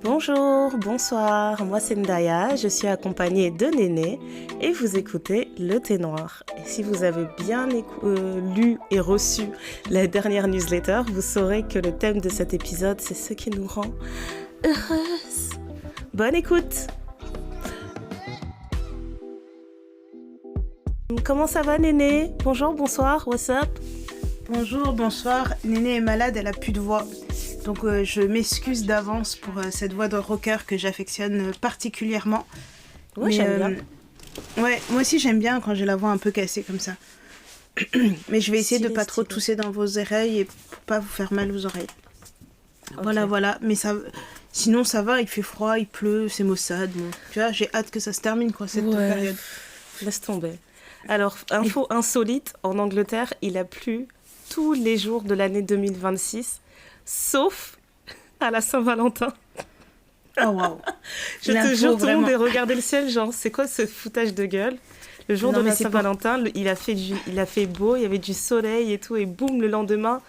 Bonjour, bonsoir, moi c'est Ndaya, je suis accompagnée de Néné et vous écoutez Le Thé Noir. Et si vous avez bien lu et reçu la dernière newsletter, vous saurez que le thème de cet épisode, c'est ce qui nous rend heureuses. Bonne écoute! Comment ça va Néné? Bonjour, bonsoir, what's up? Bonjour, bonsoir. Néné est malade, elle a plus de voix. Donc je m'excuse d'avance pour cette voix de rocker que j'affectionne particulièrement. Ouais, j'aime bien. Ouais, moi aussi j'aime bien quand j'ai la voix un peu cassée comme ça. Mais je vais essayer de pas trop tousser dans vos oreilles et pour pas vous faire mal aux oreilles. Okay. Voilà. Mais ça, sinon ça va, il fait froid, il pleut, c'est maussade. Bon. Tu vois, j'ai hâte que ça se termine quoi, cette période. Laisse tomber. Alors, info insolite, en Angleterre, il a plu tous les jours de l'année 2026, sauf à la Saint-Valentin. Oh waouh. Je te jure, tout le monde est regardé le ciel, genre, c'est quoi ce foutage de gueule? Le jour de la Saint-Valentin, il a fait beau, il y avait du soleil et tout, et boum, le lendemain,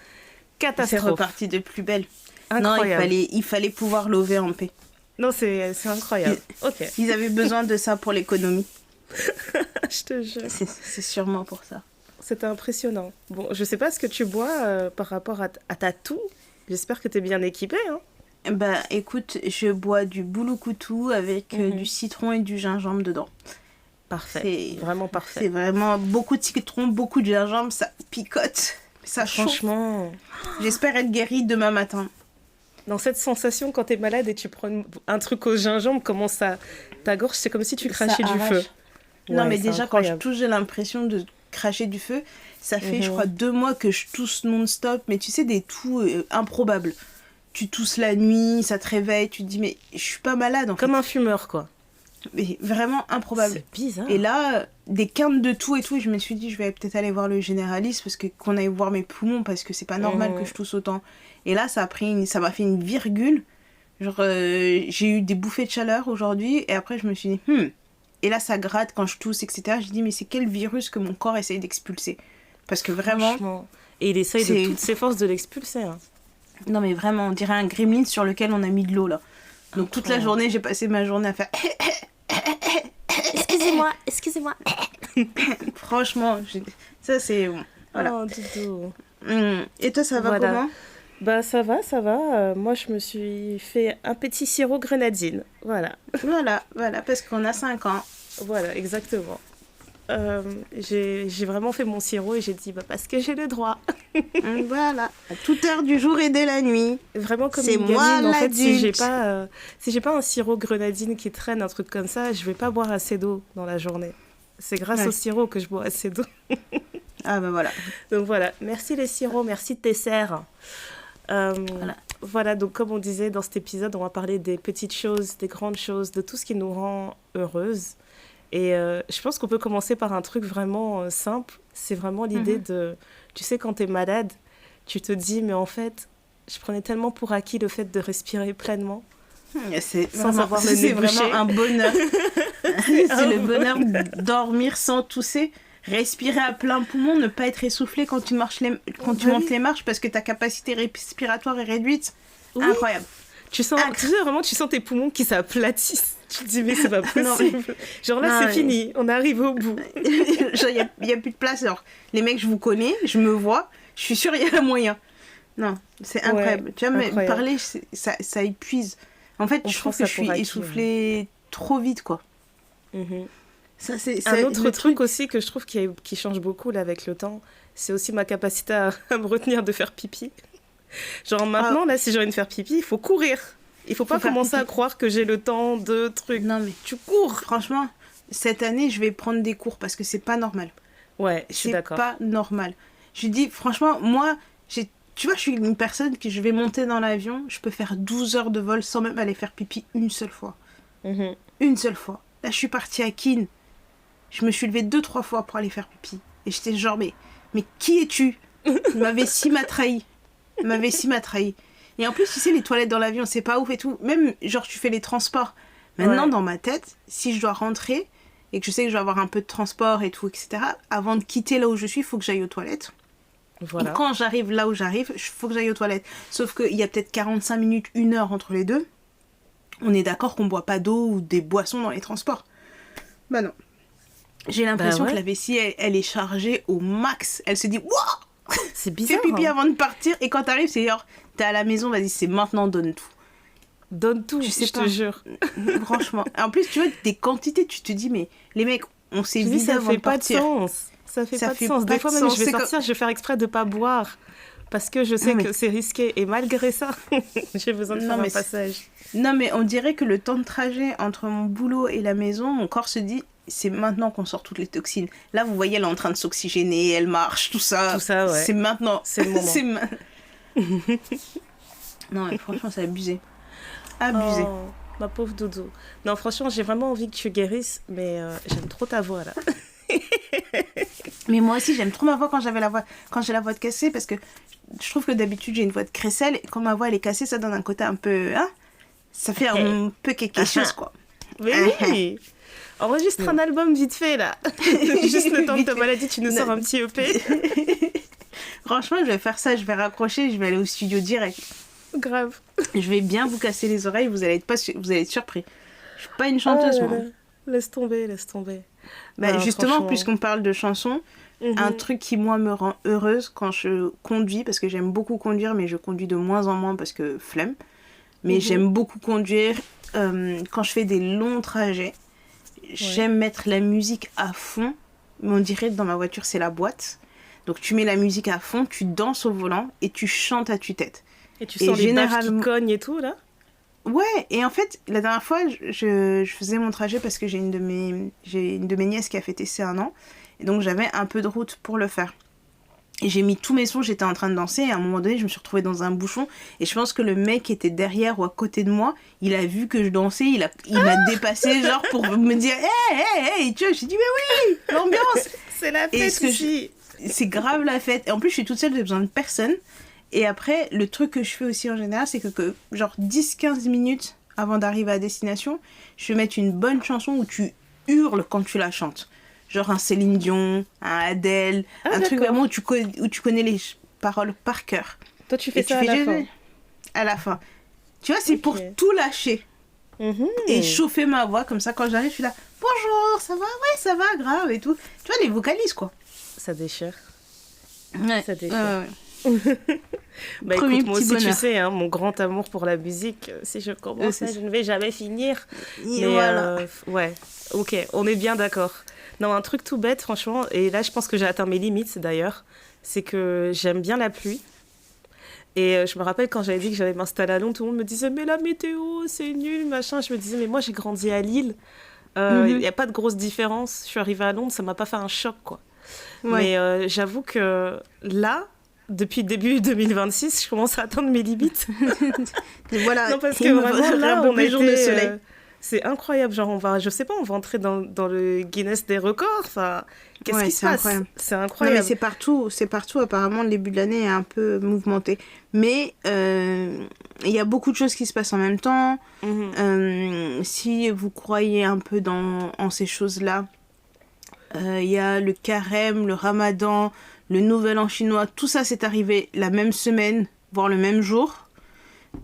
catastrophe. C'est reparti de plus belle. Incroyable. Non, il fallait pouvoir lever en paix. Non, c'est incroyable. Ils avaient besoin de ça pour l'économie. Je te jure. C'est sûrement pour ça. C'était impressionnant. Bon, je sais pas ce que tu bois par rapport à ta toux. J'espère que tu es bien équipée. Hein. Bah écoute, je bois du boulou-coutou avec du citron et du gingembre dedans. Parfait. C'est vraiment parfait. C'est vraiment beaucoup de citron, beaucoup de gingembre, ça picote, ça chauffe. Franchement. J'espère être guérie demain matin. Dans cette sensation quand tu es malade et tu prends un truc au gingembre, comment ça... Ta gorge, c'est comme si tu crachais du feu. Non, mais déjà, quand je tousse, j'ai l'impression de cracher du feu. Ça fait, je crois, 2 mois que je tousse non-stop. Mais tu sais, des toux improbables. Tu tousses la nuit, ça te réveille, tu te dis, mais je suis pas malade, en fait. Comme un fumeur, quoi. Mais vraiment improbable. C'est bizarre. Et là, des quintes de toux et tout, et je me suis dit, je vais peut-être aller voir le généraliste, parce que qu'on aille voir mes poumons, parce que c'est pas normal que je tousse autant. Et là, ça m'a fait une virgule. Genre, j'ai eu des bouffées de chaleur aujourd'hui, et après, je me suis dit, Et là, ça gratte quand je tousse, etc. Je dis, mais c'est quel virus que mon corps essaye d'expulser? Parce que vraiment... Franchement. Et il essaye de toutes ses forces de l'expulser. Hein. Non, mais vraiment, on dirait un gremlin sur lequel on a mis de l'eau, là. Donc, toute la journée, j'ai passé ma journée à faire... Excusez-moi. Franchement, ça, c'est... Voilà. Oh, doudou. Et toi, ça va comment? Bah ça va. Moi, je me suis fait un petit sirop grenadine. Voilà, parce qu'on a 5 ans. Voilà, exactement. J'ai vraiment fait mon sirop et j'ai dit, parce que j'ai le droit. Voilà, à toute heure du jour et de la nuit. Vraiment comme c'est une moi gamine. En fait, l'adulte. si j'ai pas un sirop grenadine qui traîne, un truc comme ça, je vais pas boire assez d'eau dans la journée. C'est grâce au sirop que je bois assez d'eau. Ah bah voilà. Donc voilà, merci les sirops, merci Tesser. Voilà, donc comme on disait dans cet épisode, on va parler des petites choses, des grandes choses, de tout ce qui nous rend heureuses. Et je pense qu'on peut commencer par un truc vraiment simple. C'est vraiment l'idée de... Tu sais, quand t'es malade, tu te dis, mais en fait, je prenais tellement pour acquis le fait de respirer pleinement. C'est vraiment un bonheur. C'est le bonheur de dormir sans tousser. Respirer à plein poumon, ne pas être essoufflé quand tu montes les marches parce que ta capacité respiratoire est réduite. Oui. Incroyable. Tu sais, vraiment, tu sens tes poumons qui s'aplatissent. Tu te dis, mais c'est pas possible. Genre là, c'est fini. On arrive au bout. Genre, il n'y a plus de place. Alors, les mecs, je vous connais, je me vois, je suis sûre, il y a moyen. Non, c'est incroyable. Tu vois, mais parler, ça épuise. En fait, je trouve que je suis essoufflée trop vite, quoi. Ça, c'est un autre truc aussi que je trouve qui change beaucoup là, avec le temps, c'est aussi ma capacité à me retenir de faire pipi. Genre maintenant, là, si j'ai envie de faire pipi, il faut courir. Il faut pas commencer à croire que j'ai le temps de trucs. Non, mais tu cours. Franchement, cette année, je vais prendre des cours parce que c'est pas normal. Ouais, je suis d'accord. C'est pas normal. Je dis, franchement, moi, tu vois, je suis une personne que je vais monter dans l'avion, je peux faire 12 heures de vol sans même aller faire pipi une seule fois. Une seule fois. Là, je suis partie à Keene. Je me suis levée 2-3 fois pour aller faire pipi. Et j'étais genre, mais qui es-tu? Ma vessie m'a trahi. Et en plus, tu sais, les toilettes dans l'avion, c'est pas ouf et tout. Même, genre, tu fais les transports. Maintenant, dans ma tête, si je dois rentrer et que je sais que je vais avoir un peu de transport et tout, etc., avant de quitter là où je suis, il faut que j'aille aux toilettes. Voilà. Et quand j'arrive là où j'arrive, il faut que j'aille aux toilettes. Sauf qu'il y a peut-être 45 minutes, 1 heure entre les deux. on est d'accord qu'on boit pas d'eau ou des boissons dans les transports. Bah non. J'ai l'impression que la vessie, elle est chargée au max. Elle se dit, waouh, c'est bizarre. Fais pipi avant de partir. Et quand t'arrives, c'est genre, t'es à la maison, vas-y, c'est maintenant, donne tout. Donne tout, je te jure. Franchement. En plus, tu vois, des quantités, tu te dis, mais les mecs, on s'est vidé avant de partir. Ça fait pas de sens. Des fois, même, je vais sortir, je vais faire exprès de pas boire. Parce que je sais que c'est risqué. Et malgré ça, j'ai besoin de faire un passage. Non, mais on dirait que le temps de trajet entre mon boulot et la maison, mon corps se dit, c'est maintenant qu'on sort toutes les toxines. Là, vous voyez, elle est en train de s'oxygéner, elle marche, tout ça. Tout ça, ouais. C'est maintenant. C'est le moment. Non, mais franchement, c'est abusé. Abusé. Oh, ma pauvre Doudou. Non, franchement, j'ai vraiment envie que tu guérisses, mais j'aime trop ta voix, là. Mais moi aussi, j'aime trop ma voix quand j'ai la voix de cassée, parce que je trouve que d'habitude, j'ai une voix de crécelle, et quand ma voix, elle est cassée, ça donne un côté un peu... Hein, ça fait un peu quelque chose, quoi. Mais oui. Enregistre un album vite fait, là. Juste le temps de ta maladie, tu nous sors un petit EP. Franchement, je vais faire ça, je vais raccrocher, je vais aller au studio direct. Grave. Je vais bien vous casser les oreilles, vous allez être surpris. Je suis pas une chanteuse, moi. Laisse tomber. Bah, justement, puisqu'on parle de chansons, un truc qui, moi, me rend heureuse quand je conduis, parce que j'aime beaucoup conduire, mais je conduis de moins en moins parce que flemme. Mais j'aime beaucoup conduire quand je fais des longs trajets. J'aime mettre la musique à fond. Mais on dirait que dans ma voiture, c'est la boîte. Donc, tu mets la musique à fond, tu danses au volant et tu chantes à tue-tête. Et tu sens les baffes qui cognent et tout, là? Ouais, et en fait, la dernière fois, je faisais mon trajet parce que j'ai une de mes nièces qui a fêté ses 1 an. Et donc, j'avais un peu de route pour le faire. Et j'ai mis tous mes sons, j'étais en train de danser. Et à un moment donné, je me suis retrouvée dans un bouchon. Et je pense que le mec qui était derrière ou à côté de moi, il a vu que je dansais. Il m'a dépassé, genre, pour me dire « Hey !» Tu vois, j'ai dit « Mais oui, l'ambiance !» C'est la fête ici. C'est grave la fête. Et en plus, je suis toute seule, j'ai besoin de personne. Et après, le truc que je fais aussi en général, c'est que genre 10-15 minutes avant d'arriver à destination, je vais mettre une bonne chanson où tu hurles quand tu la chantes. Genre un Céline Dion, un Adele, un truc vraiment où tu connais les paroles par cœur. Toi, tu fais ça à la fin. À la fin. Tu vois, c'est pour tout lâcher. Et chauffer ma voix, comme ça, quand j'arrive, je suis là, bonjour, ça va? Ouais, ça va, grave, et tout. Tu vois, les vocalises, quoi. Ça déchire. Ouais. Ça déchire. Bah écoute, moi aussi, tu sais, hein, mon grand amour pour la musique, si je commence ça, je ne vais jamais finir. Mais voilà. Ouais, ok, on est bien d'accord. Non, un truc tout bête, franchement, et là, je pense que j'ai atteint mes limites, d'ailleurs, c'est que j'aime bien la pluie. Et je me rappelle quand j'avais dit que j'allais m'installer à Londres, tout le monde me disait « Mais la météo, c'est nul, machin ». Je me disais « Mais moi, j'ai grandi à Lille. Il n'y a pas de grosse différence. Je suis arrivée à Londres, ça ne m'a pas fait un choc, quoi. Ouais. Mais j'avoue que là... Depuis début 2026, je commence à atteindre mes limites. Voilà. Non, parce que vraiment, là, on a été... de soleil. C'est incroyable. Genre, on va entrer dans le Guinness des records. Enfin, qu'est-ce qui se passe? C'est incroyable. Non, mais c'est partout. Apparemment, le début de l'année est un peu mouvementé. Mais il y a beaucoup de choses qui se passent en même temps. Si vous croyez un peu en ces choses-là, il y a le carême, le ramadan... Le nouvel an chinois, tout ça c'est arrivé la même semaine, voire le même jour.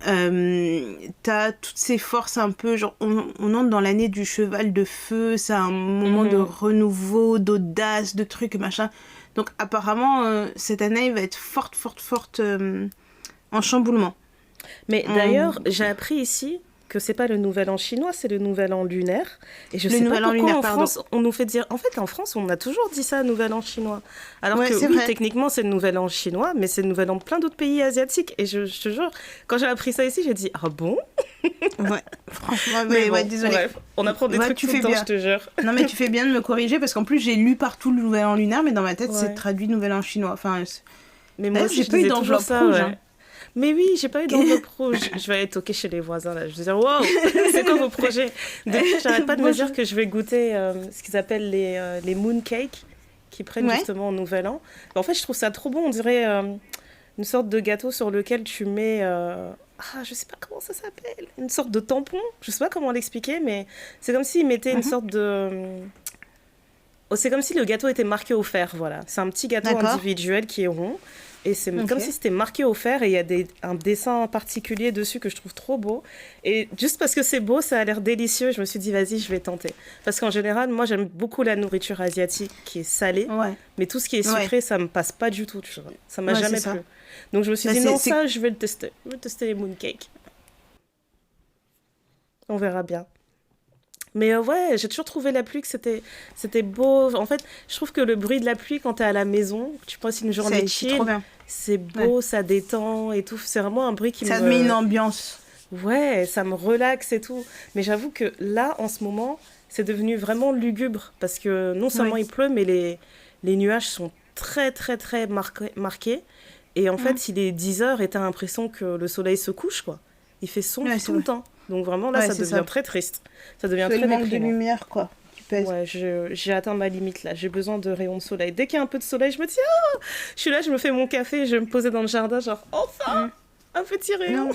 T'as toutes ces forces un peu, genre on entre dans l'année du cheval de feu, c'est un moment de renouveau, d'audace, de trucs, machin. Donc apparemment, cette année il va être forte en chamboulement. Mais d'ailleurs, j'ai appris ici que c'est pas le nouvel an chinois, c'est le nouvel an lunaire. Et je sais pas pourquoi en France, on nous fait dire... En fait, en France, on a toujours dit ça, nouvel an chinois. Alors que oui, techniquement, c'est le nouvel an chinois, mais c'est le nouvel an de plein d'autres pays asiatiques. Et je te jure, quand j'ai appris ça ici, j'ai dit, ah bon? Ouais, franchement, mais bon, désolé. Bref, on apprend des trucs tout le temps, je te jure. Non, mais tu fais bien de me corriger, parce qu'en plus, j'ai lu partout le nouvel an lunaire, mais dans ma tête, c'est traduit nouvel an chinois. Enfin, mais moi, j'ai pas eu d'enveloppe rouge, hein. Mais oui, j'ai pas eu d'enveloppe rouge. Je vais aller toquer chez les voisins, là. Je vais dire, wow, c'est quoi vos projets? Depuis, j'arrête pas de me dire que je vais goûter ce qu'ils appellent les mooncakes, qui prennent justement au Nouvel An. En fait, je trouve ça trop bon. On dirait une sorte de gâteau sur lequel tu mets... je sais pas comment ça s'appelle. Une sorte de tampon. Je sais pas comment l'expliquer, mais c'est comme s'ils mettaient une sorte de... c'est comme si le gâteau était marqué au fer, voilà. C'est un petit gâteau individuel qui est rond. Et c'est comme si c'était marqué au fer et il y a un dessin particulier dessus que je trouve trop beau. Et juste parce que c'est beau, ça a l'air délicieux, je me suis dit, vas-y, je vais tenter. Parce qu'en général, moi, j'aime beaucoup la nourriture asiatique qui est salée. Mais tout ce qui est sucré, ça me passe pas du tout. Tu vois. Ça m'a jamais plu. Donc je me suis dit, non, ça, je vais le tester. Je vais tester les mooncakes. On verra bien. Mais ouais, j'ai toujours trouvé la pluie que c'était beau. En fait, je trouve que le bruit de la pluie quand t'es à la maison, tu passes une journée chill, c'est beau, ça détend et tout. C'est vraiment un bruit qui ça met une ambiance. Ouais, ça me relaxe et tout. Mais j'avoue que là, en ce moment, c'est devenu vraiment lugubre. Parce que non seulement il pleut, mais les nuages sont très, très, très marqués. Et en fait, il est 10h et t'as l'impression que le soleil se couche, quoi. Il fait sombre tout le temps. Donc vraiment, là, ça devient très triste. Ça devient très déprimant. Le manque de lumière, quoi, qui pèse. Ouais, j'ai atteint ma limite, là. J'ai besoin de rayons de soleil. Dès qu'il y a un peu de soleil, je me dis, je suis là, je me fais mon café, je vais me poser dans le jardin, genre, enfin, un petit rayon.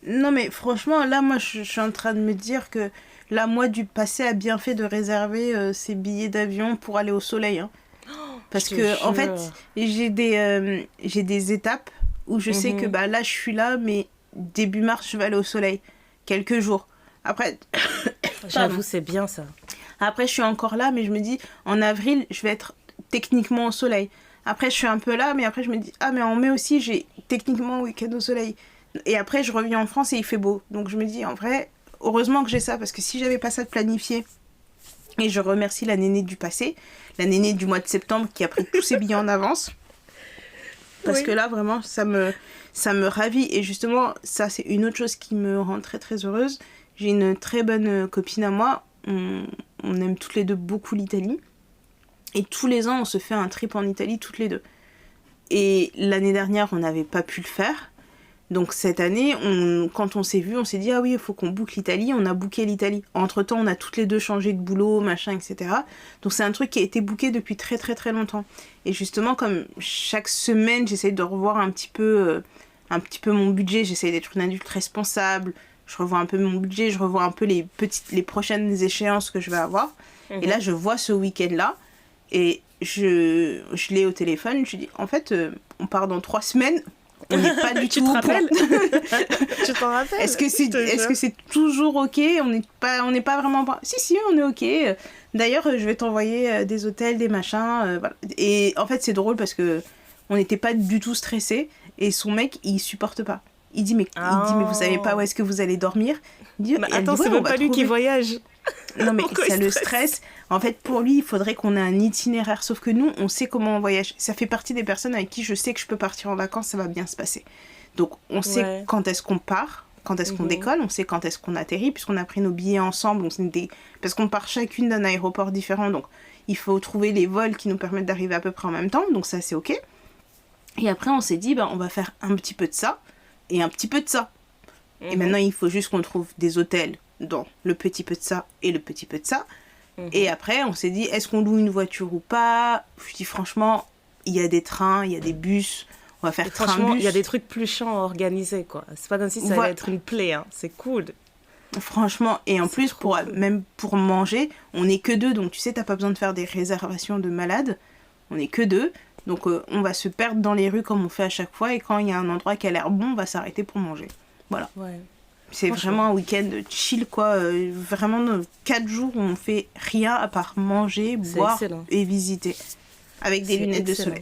Non, mais franchement, là, moi, je suis en train de me dire que la moi du passé a bien fait de réserver ses billets d'avion pour aller au soleil. Hein. Parce que, en fait, j'ai des étapes où je sais que là, je suis là, mais début mars, je vais aller au soleil. Quelques jours. Après, j'avoue, c'est bien ça. Après, je suis encore là, mais je me dis, en avril, je vais être techniquement au soleil. Après, je suis un peu là, mais après, je me dis, mais en mai aussi, j'ai techniquement un week-end au soleil. Et après, je reviens en France et il fait beau. Donc, je me dis, en vrai, heureusement que j'ai ça, parce que si j'avais pas ça de planifié, et je remercie la nénée du passé, la nénée du mois de septembre qui a pris tous ses billets en avance. Parce que là, vraiment, ça me ravit. Et justement, ça, c'est une autre chose qui me rend très, très heureuse. J'ai une très bonne copine à moi. On aime toutes les deux beaucoup l'Italie. Et tous les ans, on se fait un trip en Italie, toutes les deux. Et l'année dernière, on n'avait pas pu le faire. Donc cette année, quand on s'est vu, on s'est dit, ah oui, il faut qu'on boucle l'Italie. On a booké l'Italie. Entre-temps, on a toutes les deux changé de boulot, machin, etc. Donc c'est un truc qui a été booké depuis très, très, très longtemps. Et justement, comme chaque semaine, j'essaye de revoir un petit peu mon budget. J'essaye d'être une adulte responsable. Je revois un peu mon budget. Je revois un peu les prochaines échéances que je vais avoir. Et là, je vois ce week-end-là. Et je l'ai au téléphone. Je lui dis, en fait, on part dans 3 semaines. On n'est pas du tout. Tu te rappelles Tu t'en rappelles Est-ce que c'est toujours ok? On n'est pas vraiment. Si, on est ok. D'ailleurs, je vais t'envoyer des hôtels, des machins. Voilà. Et en fait, c'est drôle parce que on n'était pas du tout stressés. Et son mec, il supporte pas. Il dit mais vous savez pas où est-ce que vous allez dormir? Il dit, attends, c'est même pas lui qui voyage. Non mais ça le stresse. En fait, pour lui, il faudrait qu'on ait un itinéraire. Sauf que nous, on sait comment on voyage. Ça fait partie des personnes avec qui je sais que je peux partir en vacances, ça va bien se passer. Donc, on sait quand est-ce qu'on part, quand est-ce qu'on décolle, on sait quand est-ce qu'on atterrit, puisqu'on a pris nos billets ensemble. Parce qu'on part chacune d'un aéroport différent. Donc, il faut trouver les vols qui nous permettent d'arriver à peu près en même temps. Donc, ça, c'est ok. Et après, on s'est dit, on va faire un petit peu de ça et un petit peu de ça. Et maintenant, il faut juste qu'on trouve des hôtels dans le petit peu de ça et le petit peu de ça. Et après, on s'est dit, est-ce qu'on loue une voiture ou pas? Je dis, franchement, il y a des trains, il y a des bus. On va faire train-bus. Il y a des trucs plus chiants à organiser, quoi. C'est pas comme si ça allait être une plaie, hein. C'est cool. Franchement, et en plus, même pour manger, on n'est que 2. Donc, tu sais, t'as pas besoin de faire des réservations de malades. On n'est que 2. Donc, on va se perdre dans les rues comme on fait à chaque fois. Et quand il y a un endroit qui a l'air bon, on va s'arrêter pour manger. Voilà. Ouais. C'est vraiment un week-end chill, quoi. Vraiment, 4 jours où on fait rien à part manger, boire et visiter. Avec des lunettes de soleil.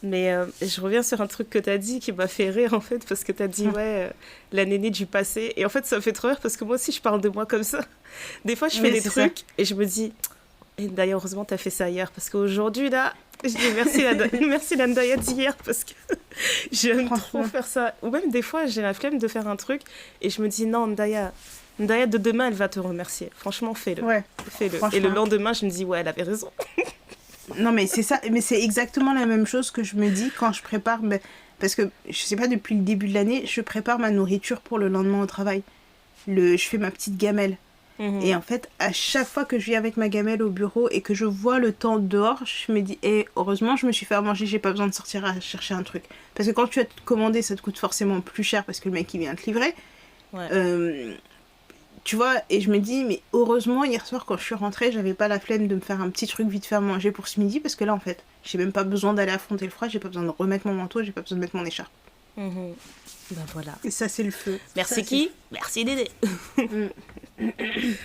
Mais je reviens sur un truc que t'as dit qui m'a fait rire, en fait, parce que t'as dit, la nénée du passé. Et en fait, ça me fait trop rire parce que moi aussi, je parle de moi comme ça. Des fois, je fais des trucs et je me dis... Et d'ailleurs, heureusement, t'as fait ça hier. Parce qu'aujourd'hui, là, je dis merci la Ndaya d'hier parce que j'aime trop faire ça. Ou même des fois, j'ai la flemme de faire un truc et je me dis, non, Ndaya de demain, elle va te remercier. Franchement, fais-le. Ouais, fais-le. Et le lendemain, je me dis, ouais, elle avait raison. Non, mais c'est ça. Mais c'est exactement la même chose que je me dis quand je prépare... Parce que, je sais pas, depuis le début de l'année, je prépare ma nourriture pour le lendemain au travail. Je fais ma petite gamelle. Et en fait, à chaque fois que je viens avec ma gamelle au bureau et que je vois le temps dehors, je me dis, heureusement, je me suis fait à manger, j'ai pas besoin de sortir à chercher un truc. Parce que quand tu as commandé, ça te coûte forcément plus cher parce que le mec, il vient te livrer. Ouais. tu vois, et je me dis, mais heureusement, hier soir, quand je suis rentrée, j'avais pas la flemme de me faire un petit truc vite fait à manger pour ce midi, parce que là, en fait, j'ai même pas besoin d'aller affronter le froid, j'ai pas besoin de remettre mon manteau, j'ai pas besoin de mettre mon écharpe. Ben voilà. Et ça, c'est le feu. Merci ça, qui? Merci Dédé.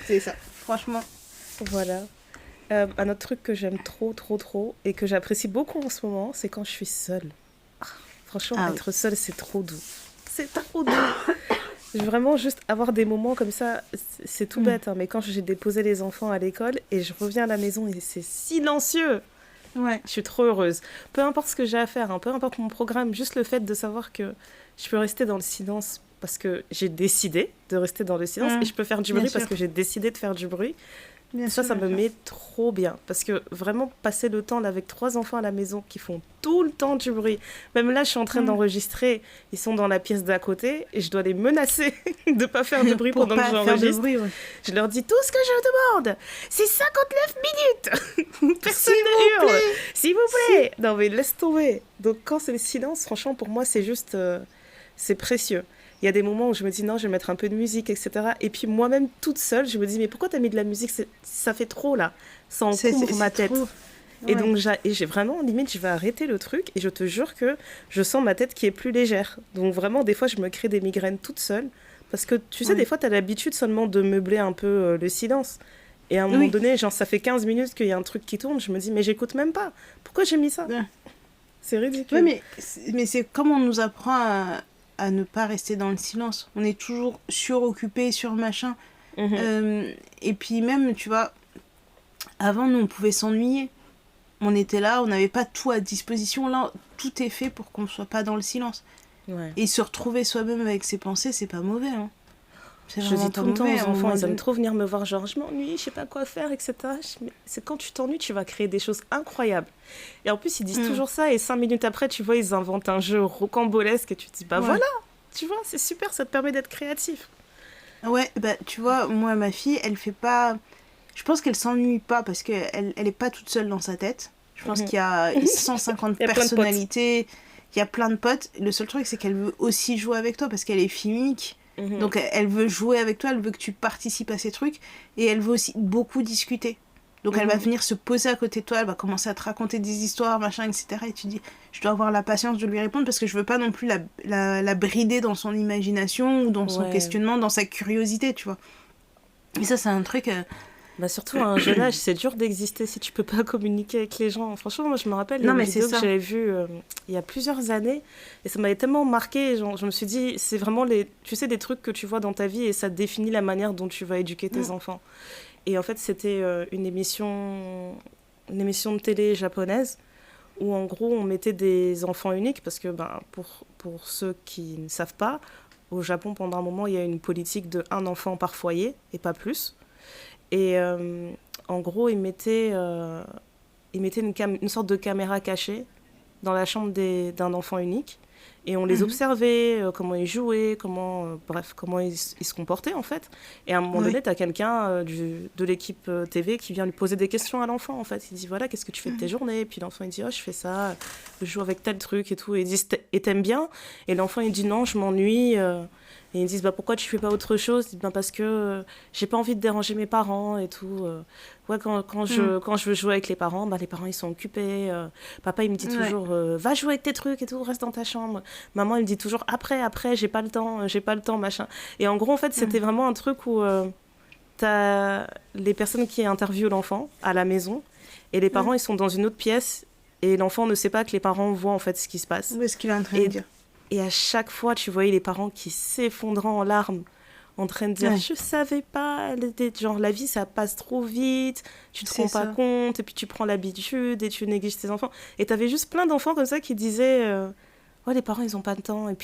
C'est ça, franchement. Voilà. Un autre truc que j'aime trop, trop, trop, et que j'apprécie beaucoup en ce moment, c'est quand je suis seule. Franchement, être seule, c'est trop doux. C'est trop doux. Vraiment, juste avoir des moments comme ça, c'est tout bête, hein, mais quand j'ai déposé les enfants à l'école et je reviens à la maison et c'est silencieux, je suis trop heureuse. Peu importe ce que j'ai à faire, hein, peu importe mon programme, juste le fait de savoir que je peux rester dans le silence parce que j'ai décidé de rester dans le silence et je peux faire du bruit parce que j'ai décidé de faire du bruit. Ça me met trop bien. Parce que vraiment, passer le temps là, avec 3 enfants à la maison qui font tout le temps du bruit. Même là, je suis en train d'enregistrer. Ils sont dans la pièce d'à côté et je dois les menacer de ne pas faire de bruit pendant que j'enregistre. Je leur dis tout ce que je demande. C'est 59 minutes. Personne ne hurle. S'il vous plaît. Non, mais laisse tomber. Donc, quand c'est le silence, franchement, pour moi, c'est juste... c'est précieux. Il y a des moments où je me dis non, je vais mettre un peu de musique, etc. Et puis moi-même, toute seule, je me dis mais pourquoi t'as mis de la musique? Ça fait trop là. Ça encombre ma tête. Et donc j'ai vraiment, limite, je vais arrêter le truc et je te jure que je sens ma tête qui est plus légère. Donc vraiment, des fois, je me crée des migraines toute seule. Parce que tu sais, des fois, t'as l'habitude seulement de meubler un peu le silence. Et à un moment donné, genre ça fait 15 minutes qu'il y a un truc qui tourne, je me dis mais j'écoute même pas. Pourquoi j'ai mis ça? C'est ridicule. Ouais, mais c'est comme on nous apprend à ne pas rester dans le silence. On est toujours suroccupé, sur machin. Et puis même, tu vois, avant, nous, on pouvait s'ennuyer. On était là, on n'avait pas tout à disposition. Là, tout est fait pour qu'on ne soit pas dans le silence. Et se retrouver soi-même avec ses pensées, c'est pas mauvais. Hein. Je dis tout le temps aux enfants, ils aiment trop venir me voir, genre je m'ennuie, je sais pas quoi faire, etc. Mais c'est quand tu t'ennuies, tu vas créer des choses incroyables. Et en plus, ils disent toujours ça, et 5 minutes après, tu vois, ils inventent un jeu rocambolesque, et tu te dis, bah voilà, tu vois, c'est super, ça te permet d'être créatif. Ouais, bah tu vois, moi, ma fille, elle fait pas... Je pense qu'elle s'ennuie pas, parce qu'elle est pas toute seule dans sa tête. Je pense qu'il y a 150 personnalités, il y a plein de potes. Le seul truc, c'est qu'elle veut aussi jouer avec toi, parce qu'elle est fille unique. Donc elle veut jouer avec toi, elle veut que tu participes à ces trucs et elle veut aussi beaucoup discuter. Donc elle va venir se poser à côté de toi, elle va commencer à te raconter des histoires, machin, etc. Et tu dis, je dois avoir la patience de lui répondre parce que je veux pas non plus la brider dans son imagination ou dans son questionnement, dans sa curiosité, tu vois. Et ça, c'est un truc... Bah surtout à un jeune âge, c'est dur d'exister si tu peux pas communiquer avec les gens. Franchement, moi je me rappelle une vidéo que j'avais vue il y a plusieurs années et ça m'avait tellement marqué. Genre, je me suis dit, c'est vraiment tu sais, des trucs que tu vois dans ta vie et ça définit la manière dont tu vas éduquer tes enfants. Et en fait, c'était une émission de télé japonaise où en gros on mettait des enfants uniques parce que pour ceux qui ne savent pas, au Japon pendant un moment il y a une politique de 1 enfant par foyer et pas plus. Et en gros, ils mettaient une sorte de caméra cachée dans la chambre d'un enfant unique. Et on les observait, comment ils jouaient, comment ils se comportaient en fait. Et à un moment donné, tu as quelqu'un de l'équipe TV qui vient lui poser des questions à l'enfant en fait. Il dit voilà, qu'est-ce que tu fais de tes journées? Et puis l'enfant il dit oh, je fais ça, je joue avec tel truc et tout. Et il dit et t'aimes bien? Et l'enfant il dit non, je m'ennuie. Et ils disent bah pourquoi tu fais pas autre chose? Ils disent bah parce que j'ai pas envie de déranger mes parents et tout. Quand je veux jouer avec les parents, les parents ils sont occupés. Papa il me dit toujours va jouer avec tes trucs et tout, reste dans ta chambre. Maman elle me dit toujours après j'ai pas le temps machin. Et en gros en fait c'était vraiment un truc où t'as les personnes qui interviewent l'enfant à la maison et les parents ils sont dans une autre pièce et l'enfant ne sait pas que les parents voient en fait ce qui se passe. Oui, ce qu'il est en train de dire. Et à chaque fois, tu voyais les parents qui s'effondraient en larmes, en train de dire je savais pas, genre la vie ça passe trop vite, tu te rends pas compte, et puis tu prends l'habitude et tu négliges tes enfants. Et t'avais juste plein d'enfants comme ça qui disaient ouais, les parents ils ont pas le temps. Et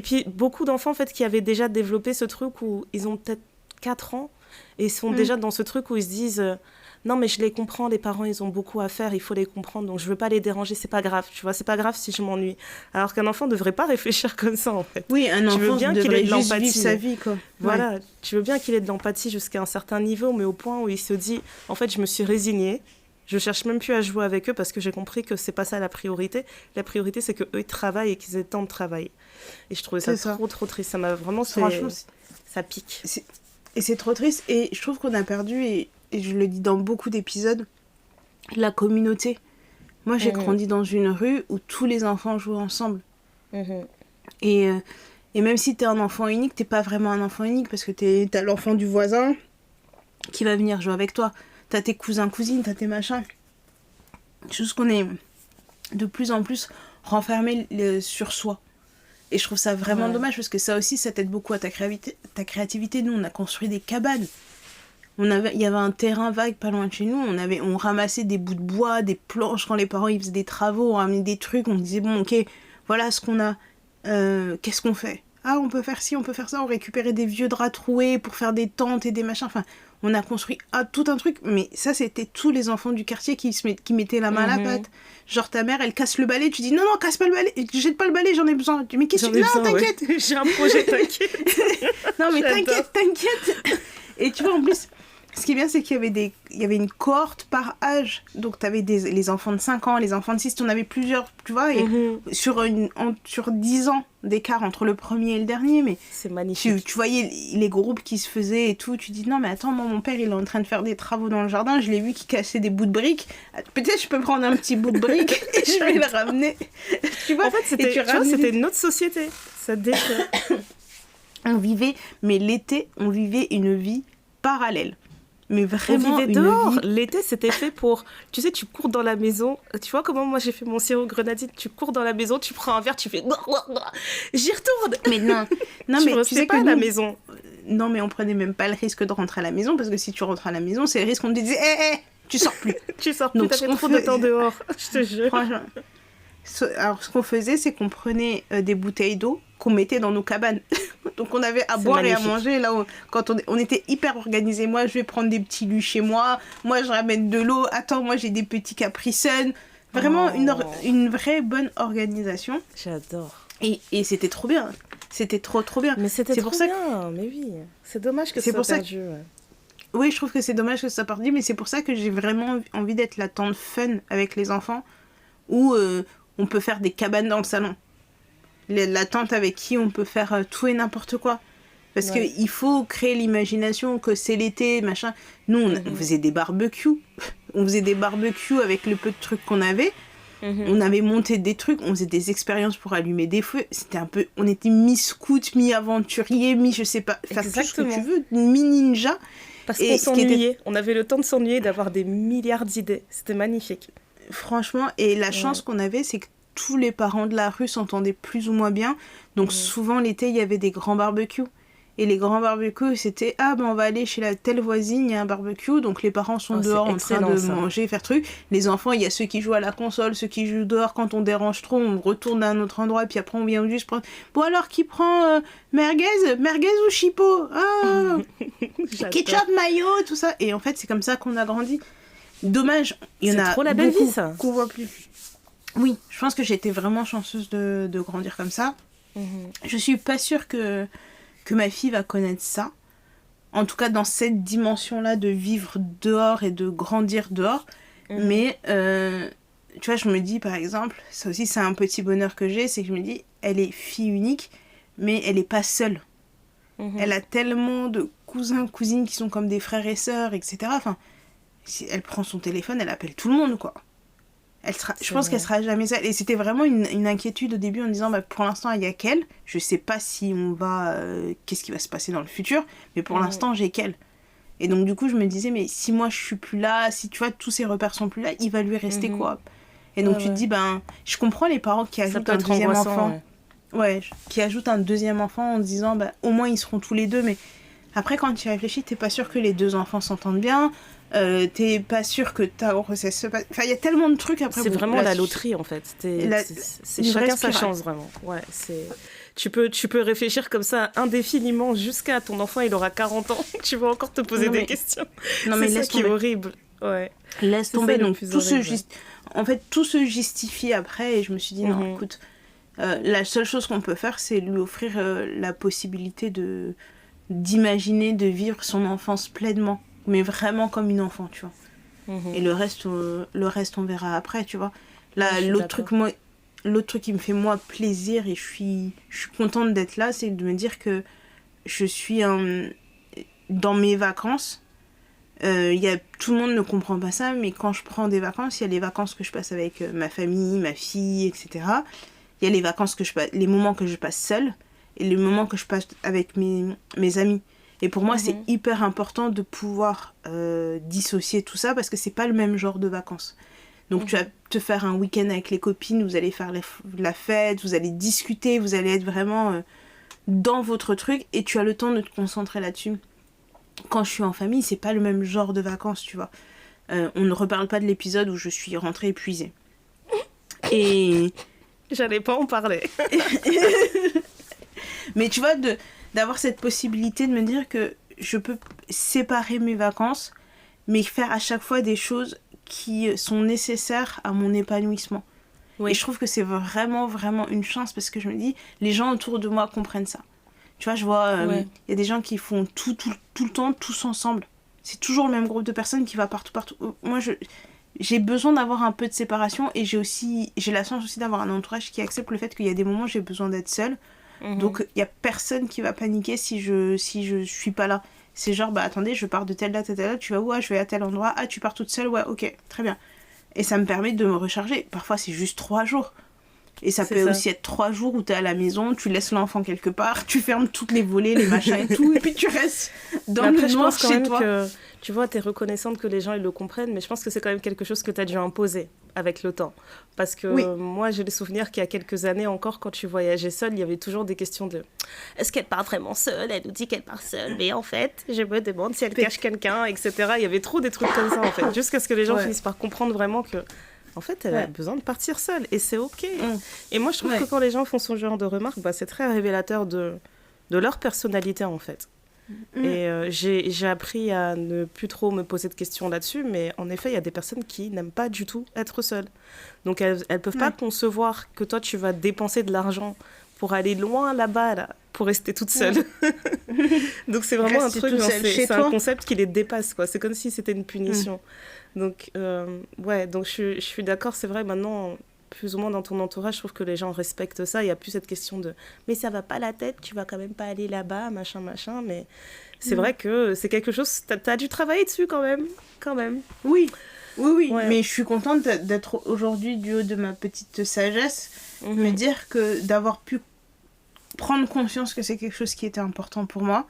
puis beaucoup d'enfants en fait qui avaient déjà développé ce truc où ils ont peut-être 4 ans et ils sont déjà dans ce truc où ils se disent non mais je les comprends, les parents ils ont beaucoup à faire, il faut les comprendre, donc je veux pas les déranger, c'est pas grave, tu vois, c'est pas grave si je m'ennuie. Alors qu'un enfant devrait pas réfléchir comme ça en fait. Oui, un enfant devrait juste vivre sa vie quoi. Voilà, tu veux bien qu'il ait de l'empathie jusqu'à un certain niveau, mais au point où il se dit en fait je me suis résignée, je cherche même plus à jouer avec eux parce que j'ai compris que c'est pas ça la priorité. La priorité c'est que eux ils travaillent et qu'ils aient le temps de travailler. Et je trouvais ça trop triste, ça m'a vraiment fait... Franchement, ça pique. Et c'est trop triste. Et je trouve qu'on a perdu, et je le dis dans beaucoup d'épisodes, la communauté. Moi, j'ai grandi dans une rue où tous les enfants jouaient ensemble. Et même si t'es un enfant unique, t'es pas vraiment un enfant unique parce que t'as l'enfant du voisin qui va venir jouer avec toi. T'as tes cousins, cousines, t'as tes machins. Juste qu'on est de plus en plus renfermé sur soi. Et je trouve ça vraiment dommage parce que ça aussi, ça t'aide beaucoup à ta créativité. Nous, on a construit des cabanes. Il y avait un terrain vague pas loin de chez nous. On ramassait des bouts de bois, des planches quand les parents ils faisaient des travaux. On ramenait des trucs. On disait, bon, ok, voilà ce qu'on a. Qu'est-ce qu'on fait? Ah, on peut faire ci, on peut faire ça. On récupérait des vieux draps troués pour faire des tentes et des machins. Enfin, on a construit tout un truc. Mais ça, c'était tous les enfants du quartier qui mettaient la main à la pâte. Genre, ta mère, elle casse le balai. Tu dis, non, casse pas le balai. Jette pas le balai, j'en ai besoin. Tu dis, mais qu'est-ce que tu dis? Non, t'inquiète. Ouais. J'ai un projet, t'inquiète. Non, mais t'inquiète. Et tu vois, en plus... Ce qui est bien, c'est qu'il y avait une cohorte par âge. Donc, tu avais les enfants de 5 ans, les enfants de 6, on avait plusieurs, tu vois, et sur 10 ans d'écart entre le premier et le dernier. Mais c'est magnifique. Tu voyais les groupes qui se faisaient et tout. Tu dis, non, mais attends, moi, mon père, il est en train de faire des travaux dans le jardin. Je l'ai vu qu'il cassait des bouts de briques. Peut-être je peux prendre un petit bout de brique et je vais le ramener. Tu vois, en fait, c'était notre société. Ça déchire. On vivait, mais l'été, on vivait une vie parallèle. Mais vraiment, on vivait dehors. L'été, c'était fait pour... Tu sais, tu cours dans la maison. Tu vois comment moi, j'ai fait mon sirop grenadine? Tu cours dans la maison, tu prends un verre, tu fais... J'y retourne. Mais non, mais tu sais pas à la maison. Non, mais on prenait même pas le risque de rentrer à la maison, parce que si tu rentres à la maison, c'est le risque qu'on te disait, tu sors plus. Tu sors plus, t'as fait trop de temps dehors. Je te jure. Franchement. Alors, ce qu'on faisait, c'est qu'on prenait des bouteilles d'eau qu'on mettait dans nos cabanes. Donc, on avait à boire et à manger. Là, quand on était hyper organisés. Moi, je vais prendre des petits lus chez moi. Moi, je ramène de l'eau. Attends, moi, j'ai des petits Capri Sun. Vraiment, une vraie bonne organisation. J'adore. Et c'était trop bien. C'était trop bien. Mais c'était trop bien. Mais oui. C'est dommage que ça soit perdu. Oui, je trouve que c'est dommage que ça soit perdu. Mais c'est pour ça que j'ai vraiment envie d'être la tante fun avec les enfants. Où... on peut faire des cabanes dans le salon. La tante avec qui on peut faire tout et n'importe quoi. Parce qu'il faut créer l'imagination que c'est l'été, machin. Nous, on faisait des barbecues. On faisait des barbecues avec le peu de trucs qu'on avait. On avait monté des trucs. On faisait des expériences pour allumer des feux. C'était un peu... On était mi-scout, mi-aventurier, je sais pas... Faire tout ce que tu veux. Mi-ninja. Parce qu'on s'ennuyait. On avait le temps de s'ennuyer, d'avoir des milliards d'idées. C'était magnifique. Franchement, et la chance qu'on avait, c'est que tous les parents de la rue s'entendaient plus ou moins bien. Donc souvent, l'été, il y avait des grands barbecues. Et les grands barbecues, c'était, on va aller chez la telle voisine, il y a un barbecue. Donc les parents sont dehors en train de manger, faire truc. Les enfants, il y a ceux qui jouent à la console, ceux qui jouent dehors. Quand on dérange trop, on retourne à un autre endroit. Puis après, on vient juste prendre... Bon, alors, qui prend merguez ou chipot? Ketchup, mayo, tout ça. Et en fait, c'est comme ça qu'on a grandi. Dommage, il y en a trop la belle vie, ça. Qu'on voit plus. Oui, je pense que j'ai été vraiment chanceuse de grandir comme ça. Je suis pas sûre que ma fille va connaître ça. En tout cas, dans cette dimension-là de vivre dehors et de grandir dehors. Mais, tu vois, je me dis, par exemple, ça aussi, c'est un petit bonheur que j'ai, c'est que je me dis, elle est fille unique, mais elle est pas seule. Elle a tellement de cousins, cousines qui sont comme des frères et sœurs, etc. Enfin, si elle prend son téléphone, elle appelle tout le monde, quoi. Je pense qu'elle sera jamais seule. Et c'était vraiment une inquiétude au début en disant, pour l'instant, il y a qu'elle. Je sais pas si on va... qu'est-ce qui va se passer dans le futur. Mais pour l'instant, j'ai qu'elle. Et donc, du coup, je me disais, mais si moi, je suis plus là, si, tu vois, tous ces repères sont plus là, il va lui rester quoi? Et donc, tu te dis, je comprends les parents qui ajoutent un deuxième enfant. Ouais, qui ajoutent un deuxième enfant en se disant, au moins, ils seront tous les deux. Mais après, quand tu y réfléchis, t'es pas sûr que les deux enfants s'entendent bien. T'es pas sûr que ta grossesse se passe... Enfin, il y a tellement de trucs après. C'est vraiment la loterie, en fait. C'est chacun sa chance, vraiment. Ouais, tu peux réfléchir comme ça indéfiniment jusqu'à ton enfant, il aura 40 ans. Tu vas encore te poser des questions. Non, mais c'est ça qui est horrible. Ouais. Laisse tomber. Donc, en fait, tout se justifie après. Et je me suis dit, non, écoute, la seule chose qu'on peut faire, c'est lui offrir la possibilité d'imaginer, de vivre son enfance pleinement. Mais vraiment comme une enfant, tu vois. Et le reste, on verra après, tu vois. Là, l'autre truc qui me fait, moi, plaisir, et je suis contente d'être là, c'est de me dire que je suis dans mes vacances, tout le monde ne comprend pas ça, mais quand je prends des vacances, il y a les vacances que je passe avec ma famille, ma fille, etc. Il y a les vacances les moments que je passe seule et les moments que je passe avec mes amis. Et pour moi, c'est hyper important de pouvoir dissocier tout ça parce que c'est pas le même genre de vacances. Donc tu vas te faire un week-end avec les copines, vous allez faire la fête, vous allez discuter, vous allez être vraiment dans votre truc et tu as le temps de te concentrer là-dessus. Quand je suis en famille, c'est pas le même genre de vacances, tu vois. On ne reparle pas de l'épisode où je suis rentrée épuisée. Et... J'allais pas en parler. Mais tu vois, d'avoir cette possibilité de me dire que je peux séparer mes vacances, mais faire à chaque fois des choses qui sont nécessaires à mon épanouissement. Oui. Et je trouve que c'est vraiment, vraiment une chance parce que je me dis, les gens autour de moi comprennent ça. Tu vois, je vois, y a des gens qui font tout le temps, tous ensemble. C'est toujours le même groupe de personnes qui va partout. Moi, j'ai besoin d'avoir un peu de séparation et j'ai la chance aussi d'avoir un entourage qui accepte le fait qu'il y a des moments où j'ai besoin d'être seule. Donc, il n'y a personne qui va paniquer si je suis pas là. C'est genre, attendez, je pars de telle date à telle date, tu vas où? Je vais à tel endroit. Tu pars toute seule? Ouais, ok, très bien. Et ça me permet de me recharger. Parfois, c'est juste 3 jours. Et ça peut aussi être 3 jours où t'es à la maison, tu laisses l'enfant quelque part, tu fermes toutes les volets, les machins et tout, et puis tu restes dans le noir chez toi. Que, tu vois, t'es reconnaissante que les gens ils le comprennent, mais je pense que c'est quand même quelque chose que t'as dû imposer avec le temps. Parce que moi, j'ai des souvenirs qu'il y a quelques années encore, quand tu voyageais seule, il y avait toujours des questions de « Est-ce qu'elle part vraiment seule? Elle nous dit qu'elle part seule, mais en fait, je me demande si elle cache quelqu'un, etc. » Il y avait trop des trucs comme ça, en fait, jusqu'à ce que les gens finissent par comprendre vraiment que... En fait, elle a besoin de partir seule et c'est ok. Et moi, je trouve que quand les gens font ce genre de remarques, c'est très révélateur de leur personnalité, en fait. Et j'ai appris à ne plus trop me poser de questions là-dessus, mais en effet, il y a des personnes qui n'aiment pas du tout être seules. Donc, elles ne peuvent pas concevoir que toi, tu vas dépenser de l'argent pour aller loin là-bas, là, pour rester toute seule. Donc, c'est vraiment un truc, c'est un concept qui les dépasse, quoi. C'est comme si c'était une punition. Donc, donc je suis d'accord, c'est vrai, maintenant, plus ou moins dans ton entourage, je trouve que les gens respectent ça. Il n'y a plus cette question de « mais ça va pas la tête, tu vas quand même pas aller là-bas, machin. » Mais c'est vrai que c'est quelque chose, t'as dû travailler dessus quand même. Oui. Mais je suis contente d'être aujourd'hui, du haut de ma petite sagesse, me dire que d'avoir pu prendre conscience que c'est quelque chose qui était important pour moi,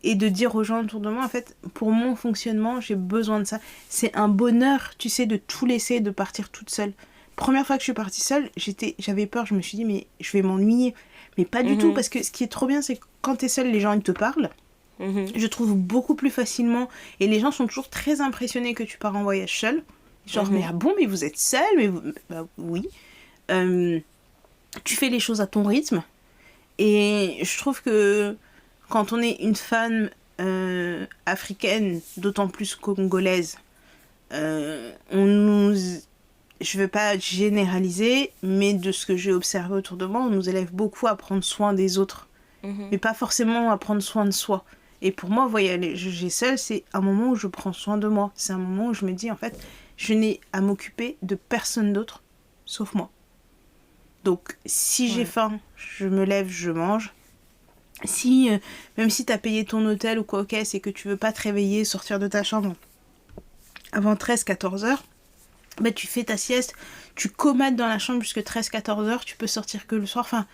et de dire aux gens autour de moi, en fait, pour mon fonctionnement, j'ai besoin de ça. C'est un bonheur, tu sais, de tout laisser, de partir toute seule. Première fois que je suis partie seule, j'avais peur, je me suis dit, mais je vais m'ennuyer. Mais pas du tout, parce que ce qui est trop bien, c'est que quand t'es seule, les gens, ils te parlent. Je trouve beaucoup plus facilement. Et les gens sont toujours très impressionnés que tu pars en voyage seule. Genre, mais mais vous êtes seule? Mais oui. Tu fais les choses à ton rythme. Et je trouve que quand on est une femme africaine, d'autant plus congolaise, je ne veux pas généraliser, mais de ce que j'ai observé autour de moi, on nous élève beaucoup à prendre soin des autres, mais pas forcément à prendre soin de soi. Et pour moi, voyager seule, c'est un moment où je prends soin de moi. C'est un moment où je me dis, en fait, je n'ai à m'occuper de personne d'autre, sauf moi. Donc, si j'ai faim, je me lève, je mange. Si, même si t'as payé ton hôtel ou quoi, ok, c'est que tu veux pas te réveiller, sortir de ta chambre avant 13-14 heures, tu fais ta sieste, tu commates dans la chambre jusqu'à 13-14 heures, tu peux sortir que le soir. Enfin,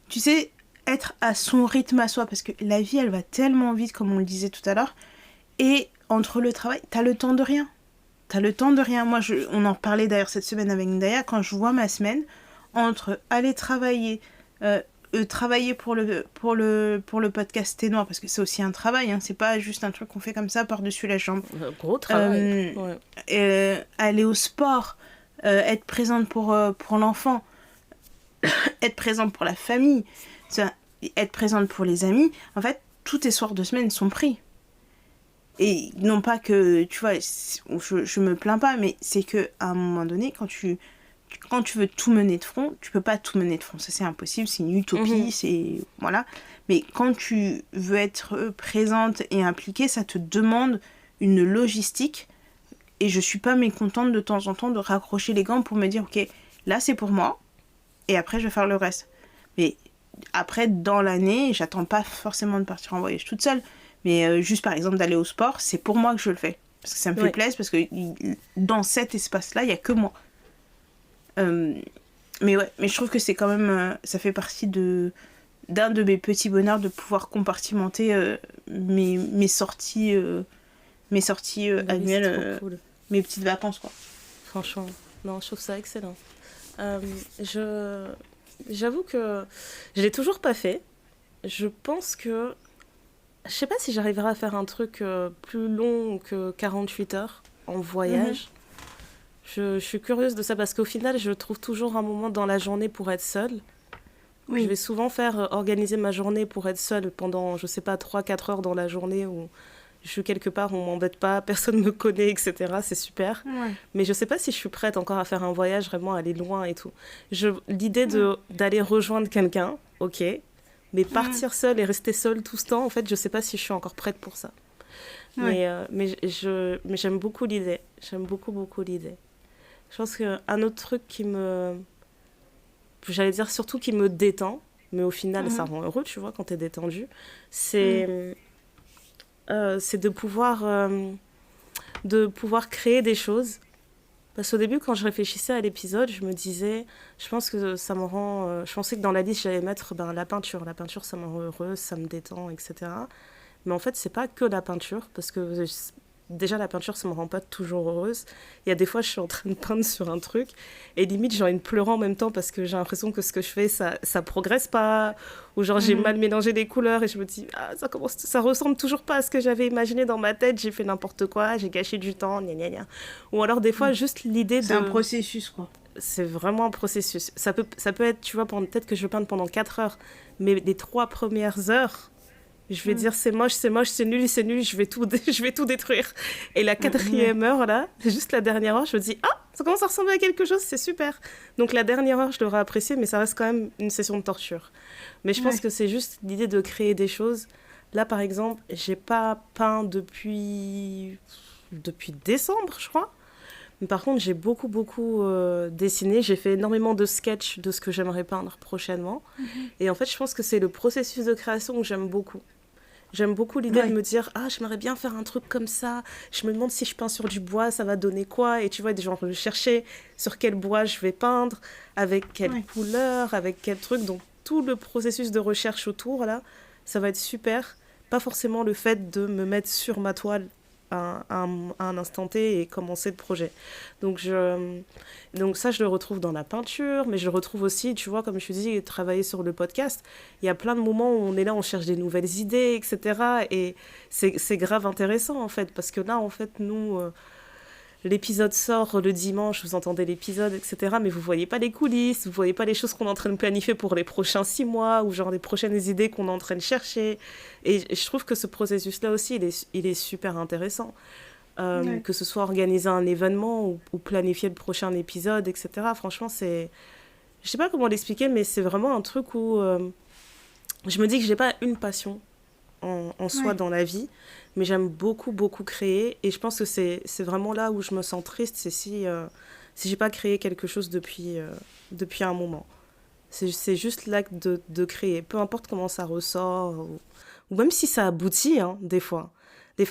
tu sais, être à son rythme à soi, parce que la vie, elle va tellement vite, comme on le disait tout à l'heure, et entre le travail, t'as le temps de rien. Moi, on en parlait d'ailleurs cette semaine avec Ndaya, quand je vois ma semaine, entre aller travailler, travailler pour le podcast Thé Noir, parce que c'est aussi un travail, hein, c'est pas juste un truc qu'on fait comme ça par-dessus la jambe. Gros travail. Aller au sport, être présente pour l'enfant, être présente pour la famille, être présente pour les amis. En fait, tous tes soirs de semaine sont pris. Et non pas que, tu vois, je me plains pas, mais c'est qu'à un moment donné, quand tu veux tout mener de front, tu peux pas tout mener de front. Ça, c'est impossible, c'est une utopie, c'est... Voilà. Mais quand tu veux être présente et impliquée, ça te demande une logistique. Et je suis pas mécontente de temps en temps de raccrocher les gants pour me dire, ok, là, c'est pour moi. Et après, je vais faire le reste. Mais après, dans l'année, j'attends pas forcément de partir en voyage toute seule. Mais juste par exemple d'aller au sport, c'est pour moi que je le fais. Parce que ça me fait plaisir, parce que dans cet espace-là, il n'y a que moi. Mais je trouve que c'est quand même... ça fait partie d'un de mes petits bonheurs de pouvoir compartimenter mes sorties, annuelles, cool. Mes petites vacances, quoi. Franchement, non, je trouve ça excellent. J'avoue que je l'ai toujours pas fait. Je pense que... Je sais pas si j'arriverai à faire un truc plus long que 48 heures en voyage. Je suis curieuse de ça parce qu'au final, je trouve toujours un moment dans la journée pour être seule. Oui. Je vais souvent organiser ma journée pour être seule pendant, je sais pas, 3-4 heures dans la journée où je suis quelque part, on m'embête pas, personne me connaît, etc. C'est super. Ouais. Mais je sais pas si je suis prête encore à faire un voyage, vraiment aller loin et tout. L'idée d'aller rejoindre quelqu'un, ok. Mais partir seule et rester seule tout ce temps, en fait, je sais pas si je suis encore prête pour ça. Ouais. Mais j'aime beaucoup l'idée. J'aime beaucoup l'idée. Je pense qu'un autre truc j'allais dire surtout qui me détend, mais au final, ça rend heureux, tu vois, quand t'es détendu, c'est de pouvoir créer des choses. Parce qu'au début, quand je réfléchissais à l'épisode, je me disais, je pense que ça me rend... je pensais que dans la liste, j'allais mettre la peinture. La peinture, ça me rend heureuse, ça me détend, etc. Mais en fait, c'est pas que la peinture, parce que déjà, la peinture, ça me rend pas toujours heureuse. Il y a des fois, je suis en train de peindre sur un truc, et limite, j'ai envie de pleurer en même temps, parce que j'ai l'impression que ce que je fais, ça progresse pas, ou genre, j'ai mal mélangé les couleurs, et je me dis, ça ressemble toujours pas à ce que j'avais imaginé dans ma tête, j'ai fait n'importe quoi, j'ai gâché du temps, gna gna gna. Ou alors, des fois, juste l'idée C'est un processus, quoi. C'est vraiment un processus. Ça peut être, tu vois, peut-être que je vais peindre pendant 4 heures, mais les 3 premières heures, je vais dire c'est moche, c'est nul, je vais tout détruire. Et la 4e heure, là, juste la dernière heure, je me dis ça commence à ressembler à quelque chose, c'est super. Donc la dernière heure, je l'aurais apprécié, mais ça reste quand même une session de torture. Mais je pense que c'est juste l'idée de créer des choses. Là, par exemple, j'ai pas peint depuis décembre, je crois. Mais par contre, j'ai beaucoup dessiné. J'ai fait énormément de sketchs de ce que j'aimerais peindre prochainement. Et en fait, je pense que c'est le processus de création que j'aime beaucoup. J'aime beaucoup l'idée de me dire j'aimerais bien faire un truc comme ça. Je me demande si je peins sur du bois, ça va donner quoi. Et tu vois, genre, je cherchais sur quel bois je vais peindre, avec quelle couleur, avec quel truc. Donc, tout le processus de recherche autour, là, ça va être super. Pas forcément le fait de me mettre sur ma toile à un instant T et commencer le projet. Donc ça, je le retrouve dans la peinture, mais je le retrouve aussi, tu vois, comme je te dis, travailler sur le podcast. Il y a plein de moments où on est là, on cherche des nouvelles idées, etc. Et c'est grave intéressant, en fait, parce que là, en fait, nous... l'épisode sort le dimanche, vous entendez l'épisode, etc. Mais vous voyez pas les coulisses, vous voyez pas les choses qu'on est en train de planifier pour les prochains 6 mois, ou genre les prochaines idées qu'on est en train de chercher. Et je trouve que ce processus-là aussi, il est super intéressant. Que ce soit organiser un événement ou planifier le prochain épisode, etc. Franchement, je sais pas comment l'expliquer, mais c'est vraiment un truc où je me dis que j'ai pas une passion en soi dans la vie, mais j'aime beaucoup créer, et je pense que c'est vraiment là où je me sens triste, c'est si j'ai pas créé quelque chose depuis un moment. C'est juste l'acte de créer, peu importe comment ça ressort, ou même si ça aboutit, hein, des fois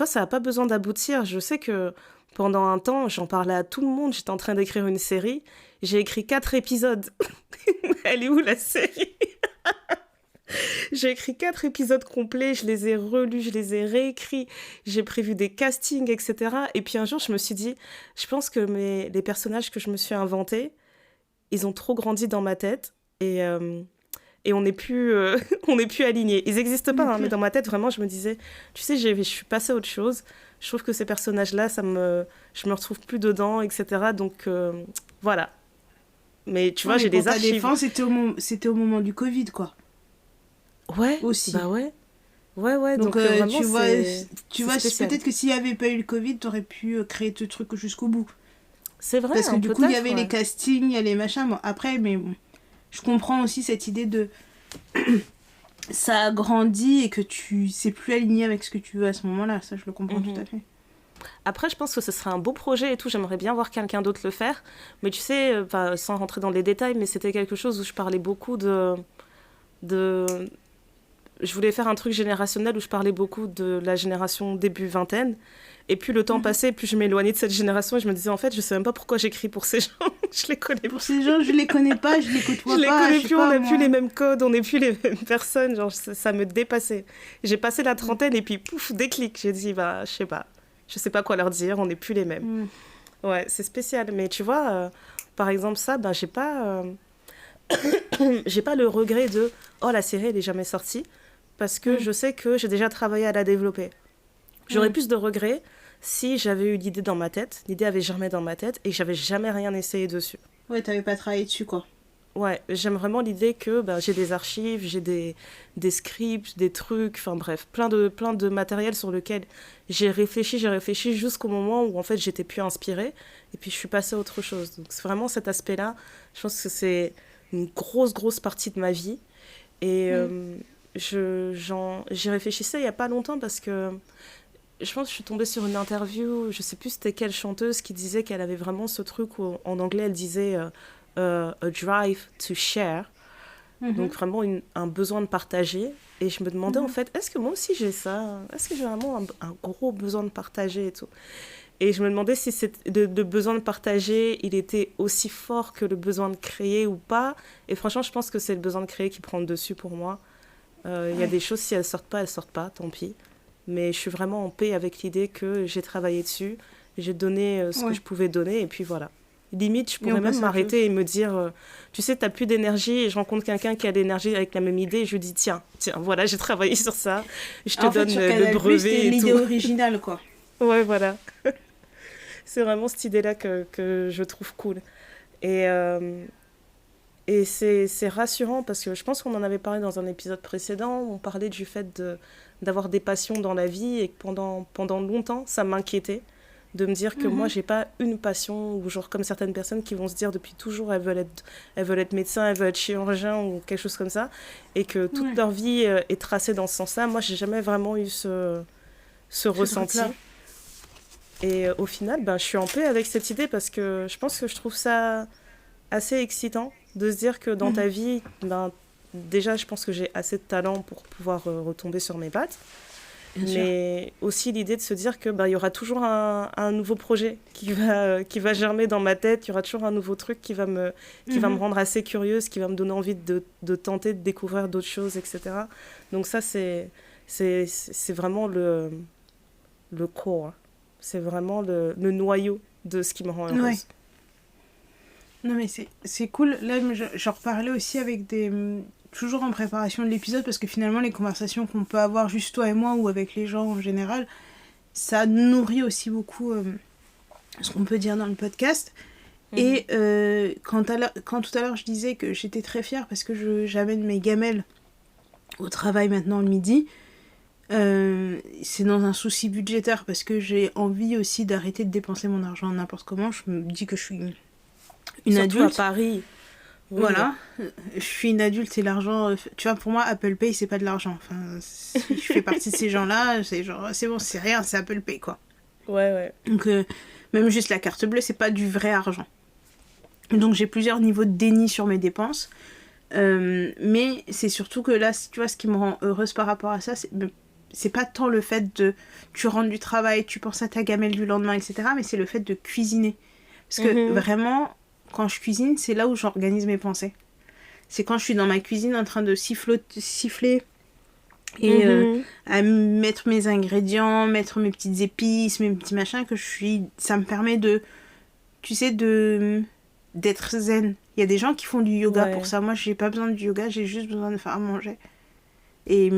ça n'a pas besoin d'aboutir. Je sais que pendant un temps, j'en parlais à tout le monde, j'étais en train d'écrire une série, j'ai écrit 4 épisodes. Elle est où la série? J'ai écrit 4 épisodes complets, je les ai relus, je les ai réécrits, j'ai prévu des castings, etc. Et puis un jour, je me suis dit, je pense que les personnages que je me suis inventés, ils ont trop grandi dans ma tête, et on n'est plus alignés. Ils n'existent pas, hein, mais dans ma tête, vraiment, je me disais, tu sais, je suis passée à autre chose. Je trouve que ces personnages-là, je me retrouve plus dedans, etc. Donc, voilà. Mais tu vois, j'ai des archives. Défense, c'était au moment du Covid, quoi. Ouais, aussi. Bah ouais. Ouais, donc vraiment, tu vois peut-être que s'il n'y avait pas eu le Covid, tu aurais pu créer ce truc jusqu'au bout. C'est vrai. Parce que du coup, il y avait les castings, il y a les machins. Bon, après, mais bon, je comprends aussi cette idée de ça a grandi et que c'est plus aligné avec ce que tu veux à ce moment-là. Ça, je le comprends tout à fait. Après, je pense que ce serait un beau projet et tout. J'aimerais bien voir quelqu'un d'autre le faire. Mais tu sais, sans rentrer dans les détails, mais c'était quelque chose où je parlais beaucoup de je voulais faire un truc générationnel où je parlais beaucoup de la génération début vingtaine. Et plus le temps passait, plus je m'éloignais de cette génération et je me disais, en fait, je sais même pas pourquoi j'écris pour ces gens. Je les connais pas. Pour ces gens, je les connais pas, je les côtoie pas. Je les connais plus, on n'a plus les mêmes codes, on n'est plus les mêmes personnes. Genre, ça me dépassait. J'ai passé la trentaine et puis, pouf, déclic. J'ai dit, bah, je sais pas quoi leur dire, on n'est plus les mêmes. Ouais, c'est spécial. Mais tu vois, par exemple, ça, bah, j'ai pas le regret de, oh, la série, elle est jamais sortie. Parce que je sais que j'ai déjà travaillé à la développer. J'aurais plus de regrets si j'avais eu l'idée dans ma tête. L'idée avait germé dans ma tête et que j'avais jamais rien essayé dessus. Ouais, t'avais pas travaillé dessus, quoi. Ouais, j'aime vraiment l'idée que j'ai des archives, j'ai des scripts, des trucs, enfin bref, plein de matériel sur lequel j'ai réfléchi jusqu'au moment où en fait j'étais plus inspirée et puis je suis passée à autre chose. Donc c'est vraiment cet aspect-là, je pense que c'est une grosse partie de ma vie et j'y réfléchissais il y a pas longtemps parce que je pense que je suis tombée sur une interview, je sais plus c'était quelle chanteuse qui disait qu'elle avait vraiment ce truc où en anglais elle disait a drive to share, donc vraiment un besoin de partager. Et je me demandais en fait, est-ce que moi aussi j'ai ça? Est-ce que j'ai vraiment un gros besoin de partager et tout? Et je me demandais si le besoin de partager, il était aussi fort que le besoin de créer ou pas. Et franchement, je pense que c'est le besoin de créer qui prend le dessus pour moi. Il y a des choses, si elles sortent pas, tant pis. Mais je suis vraiment en paix avec l'idée que j'ai travaillé dessus, j'ai donné ce que je pouvais donner, et puis voilà. Limite, je pourrais même m'arrêter et me dire, tu sais, t'as plus d'énergie, et je rencontre quelqu'un qui a de l'énergie avec la même idée, et je lui dis, tiens, voilà, j'ai travaillé sur ça, je te donne le brevet et tout. L'idée originale, quoi. Ouais, voilà. C'est vraiment cette idée-là que je trouve cool. Et c'est rassurant, parce que je pense qu'on en avait parlé dans un épisode précédent, on parlait du fait d'avoir des passions dans la vie, et que pendant longtemps, ça m'inquiétait de me dire que moi, j'ai pas une passion, ou genre comme certaines personnes qui vont se dire depuis toujours, elles veulent être médecin, elles veulent être chirurgien, ou quelque chose comme ça, et que toute leur vie est tracée dans ce sens-là. Moi, j'ai jamais vraiment eu ce ressenti. Et au final, je suis en paix avec cette idée, parce que je pense que je trouve ça assez excitant de se dire que dans ta vie, déjà, je pense que j'ai assez de talent pour pouvoir retomber sur mes pattes. Mais aussi l'idée de se dire que il y aura toujours un nouveau projet qui va germer dans ma tête, il y aura toujours un nouveau truc qui va me rendre assez curieuse, qui va me donner envie de tenter de découvrir d'autres choses, etc. Donc ça, c'est vraiment le core, c'est vraiment le noyau de ce qui me rend heureuse. Ouais. Non mais c'est cool. Là, j'en reparlais aussi avec toujours en préparation de l'épisode, parce que finalement les conversations qu'on peut avoir juste toi et moi ou avec les gens en général, ça nourrit aussi beaucoup ce qu'on peut dire dans le podcast. Et quand tout à l'heure je disais que j'étais très fière parce que j'amène mes gamelles au travail maintenant le midi, c'est dans un souci budgétaire, parce que j'ai envie aussi d'arrêter de dépenser mon argent n'importe comment. Je me dis que je suis une surtout adulte à Paris. Oui, voilà, je suis une adulte et l'argent, tu vois, pour moi Apple Pay c'est pas de l'argent, enfin je fais partie de ces gens là, c'est genre c'est bon, c'est rien, c'est Apple Pay quoi. Ouais. Donc même juste la carte bleue c'est pas du vrai argent, donc j'ai plusieurs niveaux de déni sur mes dépenses, mais c'est surtout que là, tu vois, ce qui me rend heureuse par rapport à ça, c'est pas tant le fait de tu rentres du travail, tu penses à ta gamelle du lendemain, etc., mais c'est le fait de cuisiner, parce que vraiment quand je cuisine, c'est là où j'organise mes pensées. C'est quand je suis dans ma cuisine en train de siffler et à mettre mes ingrédients, mettre mes petites épices, mes petits machins, ça me permet tu sais, d'être zen. Il y a des gens qui font du yoga pour ça. Moi, j'ai pas besoin du yoga, j'ai juste besoin de faire à manger. Et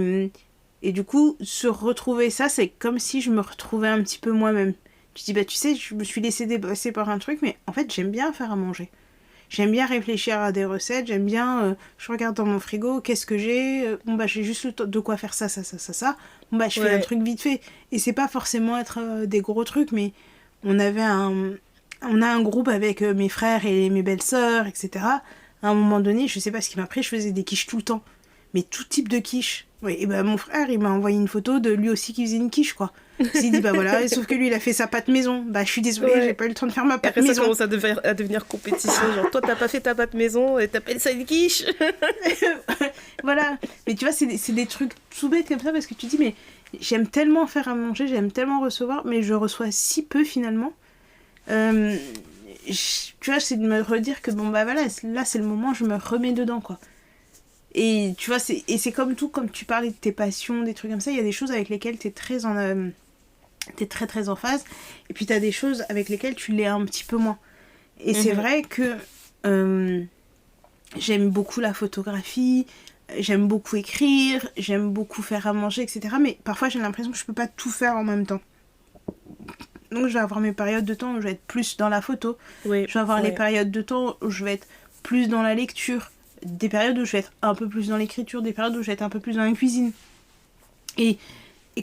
du coup, se retrouver ça, c'est comme si je me retrouvais un petit peu moi-même. Tu dis, tu sais, je me suis laissée dépasser par un truc, mais en fait, j'aime bien faire à manger. J'aime bien réfléchir à des recettes, j'aime bien... je regarde dans mon frigo, qu'est-ce que j'ai j'ai juste de quoi faire ça. Je fais un truc vite fait. Et c'est pas forcément être des gros trucs, mais on a un groupe avec mes frères et mes belles-sœurs, etc. À un moment donné, je sais pas ce qui m'a pris, je faisais des quiches tout le temps. Mais tout type de quiches. Oui, et ben mon frère, il m'a envoyé une photo de lui aussi qui faisait une quiche, quoi. Il s'est dit, bah voilà, sauf que lui, il a fait sa pâte maison. Bah, je suis désolée, j'ai pas eu le temps de faire ma pâte maison. Ça commence à devenir compétition. Genre, toi, t'as pas fait ta pâte maison et t'appelles ça une quiche. Voilà. Mais tu vois, c'est des trucs tout bêtes comme ça parce que tu dis, mais j'aime tellement faire à manger, j'aime tellement recevoir, mais je reçois si peu finalement. Tu vois, c'est de me redire que bon, bah voilà, là, c'est le moment où je me remets dedans, quoi. Et tu vois, c'est comme tout, comme tu parlais de tes passions, des trucs comme ça, il y a des choses avec lesquelles t'es très en phase, et puis t'as des choses avec lesquelles tu l'es un petit peu moins. Et c'est vrai que j'aime beaucoup la photographie, j'aime beaucoup écrire, j'aime beaucoup faire à manger, etc. Mais parfois j'ai l'impression que je peux pas tout faire en même temps. Donc je vais avoir mes périodes de temps où je vais être plus dans la photo, je vais avoir les périodes de temps où je vais être plus dans la lecture, des périodes où je vais être un peu plus dans l'écriture, des périodes où je vais être un peu plus dans la cuisine. Et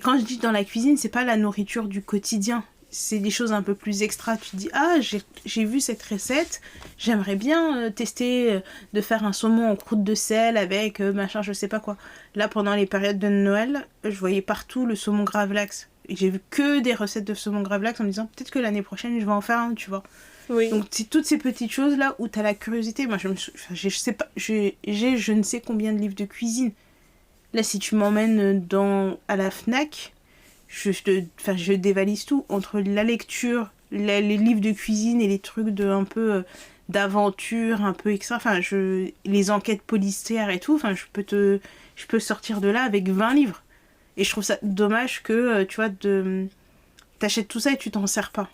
quand je dis dans la cuisine, c'est pas la nourriture du quotidien, c'est des choses un peu plus extra. Tu te dis, ah, j'ai vu cette recette, j'aimerais bien tester de faire un saumon en croûte de sel avec machin, je sais pas quoi. Là, pendant les périodes de Noël, je voyais partout le saumon gravlax. Et j'ai vu que des recettes de saumon gravlax en me disant, peut-être que l'année prochaine, je vais en faire un, tu vois. Oui. Donc c'est toutes ces petites choses là où t'as la curiosité. Moi je sais pas, j'ai je ne sais combien de livres de cuisine. Là si tu m'emmènes à la Fnac, je dévalise tout entre la lecture, les livres de cuisine et les trucs un peu d'aventure, un peu extra. Enfin les enquêtes policières et tout. Enfin je peux sortir de là avec 20 livres. Et je trouve ça dommage que tu vois t'achètes tout ça et tu t'en sers pas.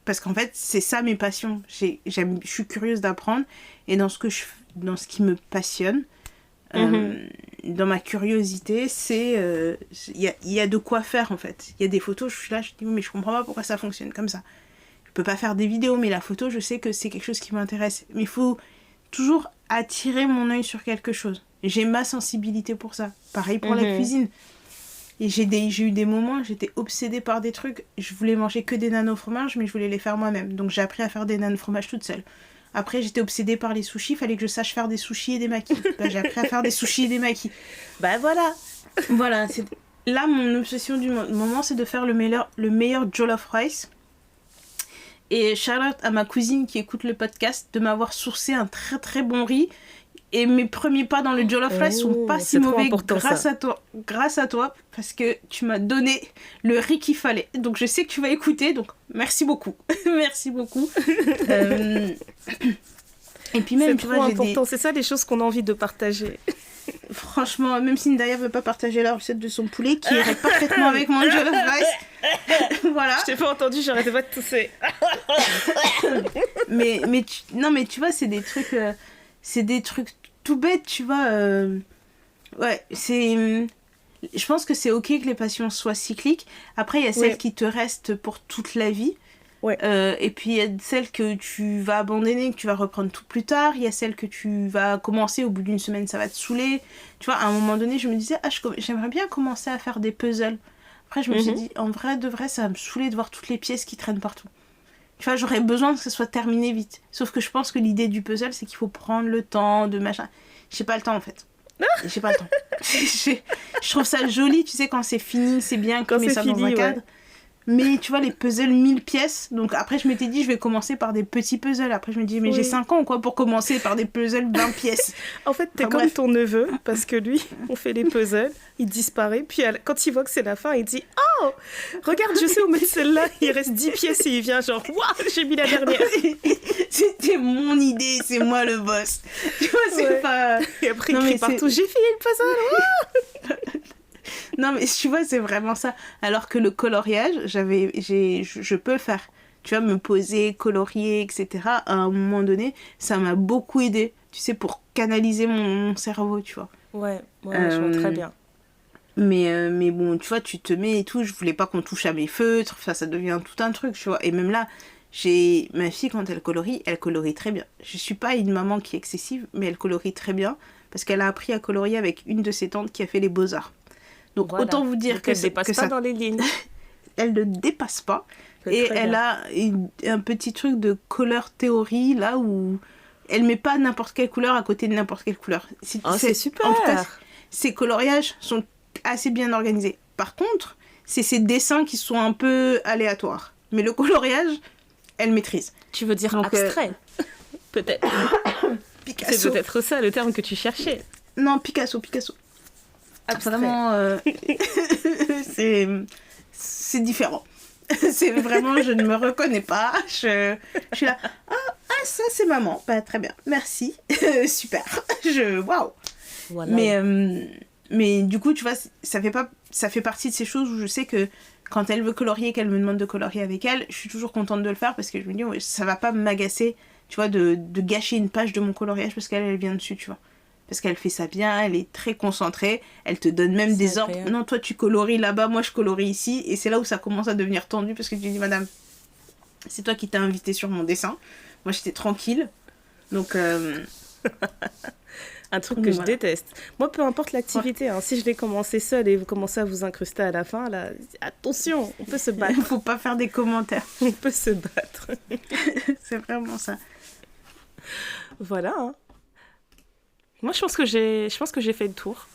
Parce qu'en fait, c'est ça mes passions. Je suis curieuse d'apprendre. Et dans ce qui me passionne, dans ma curiosité, il y a de quoi faire, en fait. Il y a des photos, je suis là, je dis, mais je comprends pas pourquoi ça fonctionne comme ça. Je peux pas faire des vidéos, mais la photo, je sais que c'est quelque chose qui m'intéresse. Mais il faut toujours attirer mon œil sur quelque chose. J'ai ma sensibilité pour ça. Pareil pour la cuisine. Et j'ai eu des moments, j'étais obsédée par des trucs. Je voulais manger que des nano-fromages, mais je voulais les faire moi-même. Donc j'ai appris à faire des nano-fromages toute seule. Après, j'étais obsédée par les sushis, il fallait que je sache faire des sushis et des makis. Bah, j'ai appris à faire des sushis et des makis. Bah voilà. Voilà, là, mon obsession du moment, c'est de faire le meilleur jollof rice. Et shout-out à ma cousine qui écoute le podcast de m'avoir sourcé un très très bon riz. Et mes premiers pas dans le jollof rice sont pas si mauvais grâce à toi, parce que tu m'as donné le riz qu'il fallait. Donc je sais que tu vas écouter, donc merci beaucoup. Merci beaucoup. Et puis même, tu vois, important. C'est ça les choses qu'on a envie de partager. Franchement, même si Ndaya veut pas partager la recette de son poulet, qui irait parfaitement avec mon jollof rice. Voilà. Je t'ai pas entendu, j'arrêtais pas de tousser. mais tu vois, c'est des trucs tout bêtes, tu vois. Ouais, je pense que c'est ok que les passions soient cycliques. Après, il y a celles qui te restent pour toute la vie. Ouais. Et puis, il y a celles que tu vas abandonner, que tu vas reprendre tout plus tard. Il y a celles que tu vas commencer, au bout d'une semaine, ça va te saouler. Tu vois, à un moment donné, je me disais, j'aimerais bien commencer à faire des puzzles. Après, je me suis dit, en vrai, de vrai, ça va me saouler de voir toutes les pièces qui traînent partout. Tu vois, j'aurais besoin que ça soit terminé vite. Sauf que je pense que l'idée du puzzle, c'est qu'il faut prendre le temps de machin. J'ai pas le temps, en fait. J'ai pas le temps. Je trouve ça joli, tu sais, quand c'est fini, c'est bien, quand c'est fini, dans un cadre. Ouais. Mais tu vois, les puzzles 1000 pièces. Donc après, je m'étais dit, je vais commencer par des petits puzzles. Après, je me dis, mais j'ai 5 ans, quoi, pour commencer par des puzzles 20 pièces. En fait, t'es comme ton neveu, parce que lui, on fait les puzzles, il disparaît. Puis quand il voit que c'est la fin, il dit, oh, regarde, je sais où mettre celle-là. Il reste 10 pièces et il vient genre, waouh, j'ai mis la dernière. C'était mon idée, c'est moi le boss. Tu vois, c'est pas. Et après, il crie partout, j'ai fini le puzzle. Non, mais tu vois, c'est vraiment ça. Alors que le coloriage, je peux le faire. Tu vois, me poser, colorier, etc. À un moment donné, ça m'a beaucoup aidé. Tu sais, pour canaliser mon cerveau, tu vois. Ouais, je vois très bien. Mais bon, tu vois, tu te mets et tout. Je voulais pas qu'on touche à mes feutres. Enfin, ça devient tout un truc, tu vois. Et même là, ma fille, quand elle colorie très bien. Je suis pas une maman qui est excessive, mais elle colorie très bien. Parce qu'elle a appris à colorier avec une de ses tantes qui a fait les beaux-arts. Donc voilà. Autant vous dire qu'elle ne dépasse pas dans les lignes. Elle ne dépasse pas. Et elle a un petit truc de couleur théorie, là où elle met pas n'importe quelle couleur à côté de n'importe quelle couleur. C'est super. En fait, ses coloriages sont assez bien organisée. Par contre, c'est ses dessins qui sont un peu aléatoires. Mais le coloriage, elle maîtrise. Tu veux dire donc, abstrait peut-être. Picasso. C'est peut-être ça le terme que tu cherchais. Non, Picasso. Abstrait. Vraiment, c'est différent. C'est vraiment, je ne me reconnais pas. Je suis là, ça c'est maman. Bah, très bien, merci. Super. Waouh. Voilà. Mais du coup, tu vois, ça fait partie de ces choses où je sais que quand elle veut colorier, qu'elle me demande de colorier avec elle, je suis toujours contente de le faire parce que je me dis, ouais, ça va pas m'agacer, tu vois, de gâcher une page de mon coloriage parce qu'elle vient dessus, tu vois. Parce qu'elle fait ça bien, elle est très concentrée, elle te donne même des ordres. Non, toi tu colories là-bas, moi je colorie ici. Et c'est là où ça commence à devenir tendu parce que tu dis, madame, c'est toi qui t'as invité sur mon dessin. Moi j'étais tranquille. Donc... Un truc que je déteste. Moi, peu importe l'activité, hein, si je vais commencer seule et vous commencez à vous incruster à la fin, là, attention, on peut se battre. Il faut pas faire des commentaires. On peut se battre. C'est vraiment ça. Voilà. Hein. Moi, je pense que j'ai fait le tour.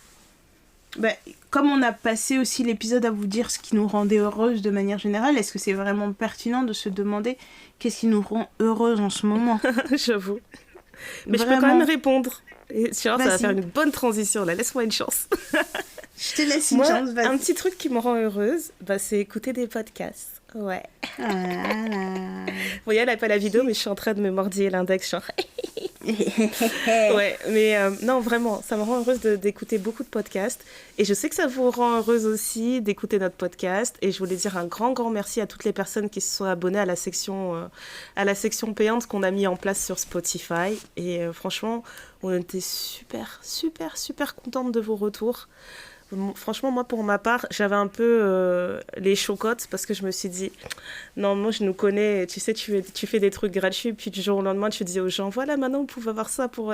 Ben, comme on a passé aussi l'épisode à vous dire ce qui nous rendait heureuse de manière générale, est-ce que c'est vraiment pertinent de se demander qu'est-ce qui nous rend heureuse en ce moment? J'avoue. Mais vraiment. Je peux quand même répondre. Et ça va faire une bonne transition là, laisse-moi une chance. Je te laisse une chance, vas-y. Un petit truc qui me rend heureuse, c'est écouter des podcasts. Ouais. Vous voyez, elle n'a pas la vidéo, mais je suis en train de me mordiller l'index, genre... Ouais, mais non, vraiment, ça me rend heureuse d'écouter beaucoup de podcasts. Et je sais que ça vous rend heureuse aussi d'écouter notre podcast. Et je voulais dire un grand merci à toutes les personnes qui se sont abonnées à la section payante qu'on a mis en place sur Spotify. Et franchement, on était super contente de vos retours. Franchement, moi, pour ma part, j'avais un peu les chocottes parce que je me suis dit, non, moi, je nous connais, tu sais, tu fais des trucs gratuits, puis du jour au lendemain, tu dis aux gens, voilà, maintenant, vous pouvez avoir ça pour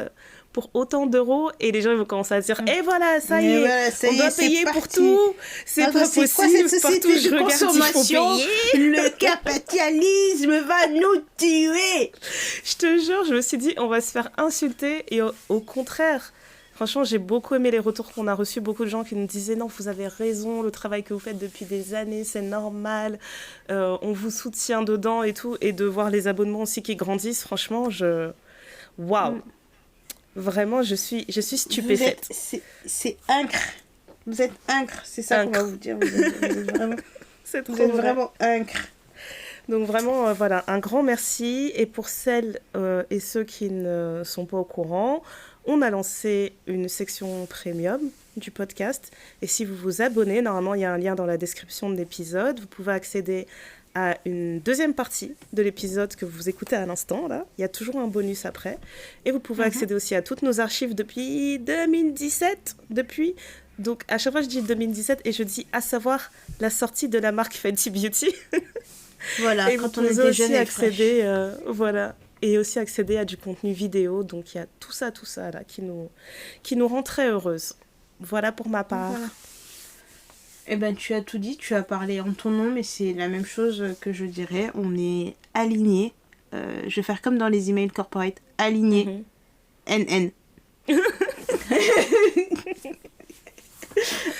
autant d'euros, et les gens, ils vont commencer à dire, et voilà, ça y est, voilà, on doit payer pour tout, c'est pas possible, quoi, cette partout je regarde, il faut payer. Le capitalisme va nous tuer. Je te jure, je me suis dit, on va se faire insulter, et au contraire, franchement, j'ai beaucoup aimé les retours qu'on a reçus. Beaucoup de gens qui nous disaient « Non, vous avez raison, le travail que vous faites depuis des années, c'est normal. On vous soutient dedans et tout. » Et de voir les abonnements aussi qui grandissent, franchement, waouh. Vraiment, je suis stupéfaite. C'est incre. Vous êtes incre, c'est ça qu'on va vous dire. Vous êtes vraiment... C'est trop vous êtes vraiment incre. Donc vraiment, voilà, un grand merci. Et pour celles et ceux qui ne sont pas au courant, on a lancé une section premium du podcast. Et si vous vous abonnez, normalement, il y a un lien dans la description de l'épisode. Vous pouvez accéder à une deuxième partie de l'épisode que vous écoutez à l'instant. Là. Il y a toujours un bonus après. Et vous pouvez accéder aussi à toutes nos archives depuis 2017. Donc, à chaque fois, je dis 2017 et je dis à savoir la sortie de la marque Fenty Beauty. Voilà, et quand vous pouvez aussi accéder, voilà, et aussi accéder à du contenu vidéo. Donc il y a tout ça là qui nous rend très heureuses. Voilà pour ma part. Voilà. Eh ben tu as tout dit, tu as parlé en ton nom, mais c'est la même chose que je dirais. On est alignés. Je vais faire comme dans les emails corporate, alignés. NN.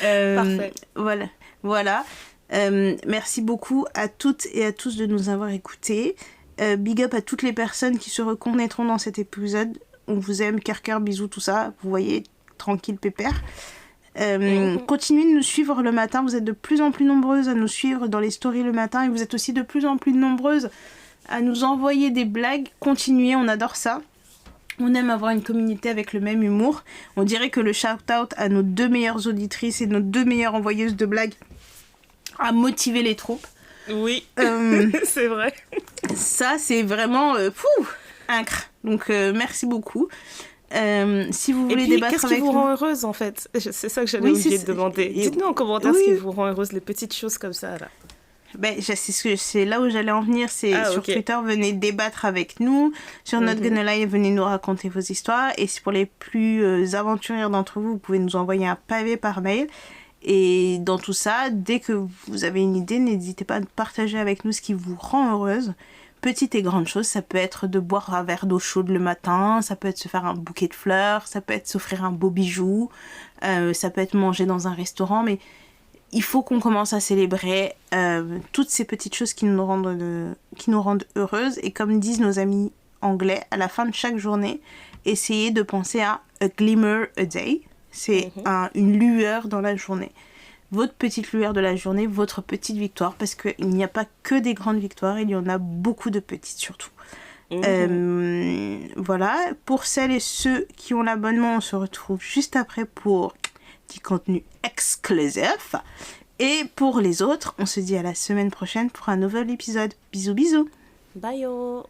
Parfait. Voilà. Merci beaucoup à toutes et à tous de nous avoir écoutés. Big up à toutes les personnes qui se reconnaîtront dans cet épisode. On vous aime, cœur, bisous, tout ça. Vous voyez, tranquille, pépère. Continuez de nous suivre le matin. Vous êtes de plus en plus nombreuses à nous suivre dans les stories le matin. Et vous êtes aussi de plus en plus nombreuses à nous envoyer des blagues. Continuez, on adore ça. On aime avoir une communauté avec le même humour. On dirait que le shout-out à nos 2 meilleures auditrices et nos 2 meilleures envoyeuses de blagues a motivé les troupes. Oui, c'est vrai. Ça, c'est vraiment incre. Donc, merci beaucoup. Si vous voulez débattre avec nous... qu'est-ce qui vous rend heureuse, en fait? C'est ça que j'avais oublié de demander. Dites-nous en commentaire ce qui vous rend heureuse, les petites choses comme ça, là. Ben, c'est là où j'allais en venir. C'est sur Twitter, venez débattre avec nous. Sur Not Gonna Lie, venez nous raconter vos histoires. Et pour les plus aventuriers d'entre vous, vous pouvez nous envoyer un pavé par mail. Et dans tout ça, dès que vous avez une idée, n'hésitez pas à partager avec nous ce qui vous rend heureuse. Petites et grandes choses, ça peut être de boire un verre d'eau chaude le matin, ça peut être se faire un bouquet de fleurs, ça peut être s'offrir un beau bijou, ça peut être manger dans un restaurant, mais il faut qu'on commence à célébrer toutes ces petites choses qui nous rendent heureuses. Et comme disent nos amis anglais, à la fin de chaque journée, essayez de penser à a glimmer a day. C'est une lueur dans la journée. Votre petite lueur de la journée, votre petite victoire, parce qu'il n'y a pas que des grandes victoires, il y en a beaucoup de petites surtout. Voilà, pour celles et ceux qui ont l'abonnement, on se retrouve juste après pour du contenu exclusif. Et pour les autres, on se dit à la semaine prochaine pour un nouvel épisode. Bisous bisous. Bye yo.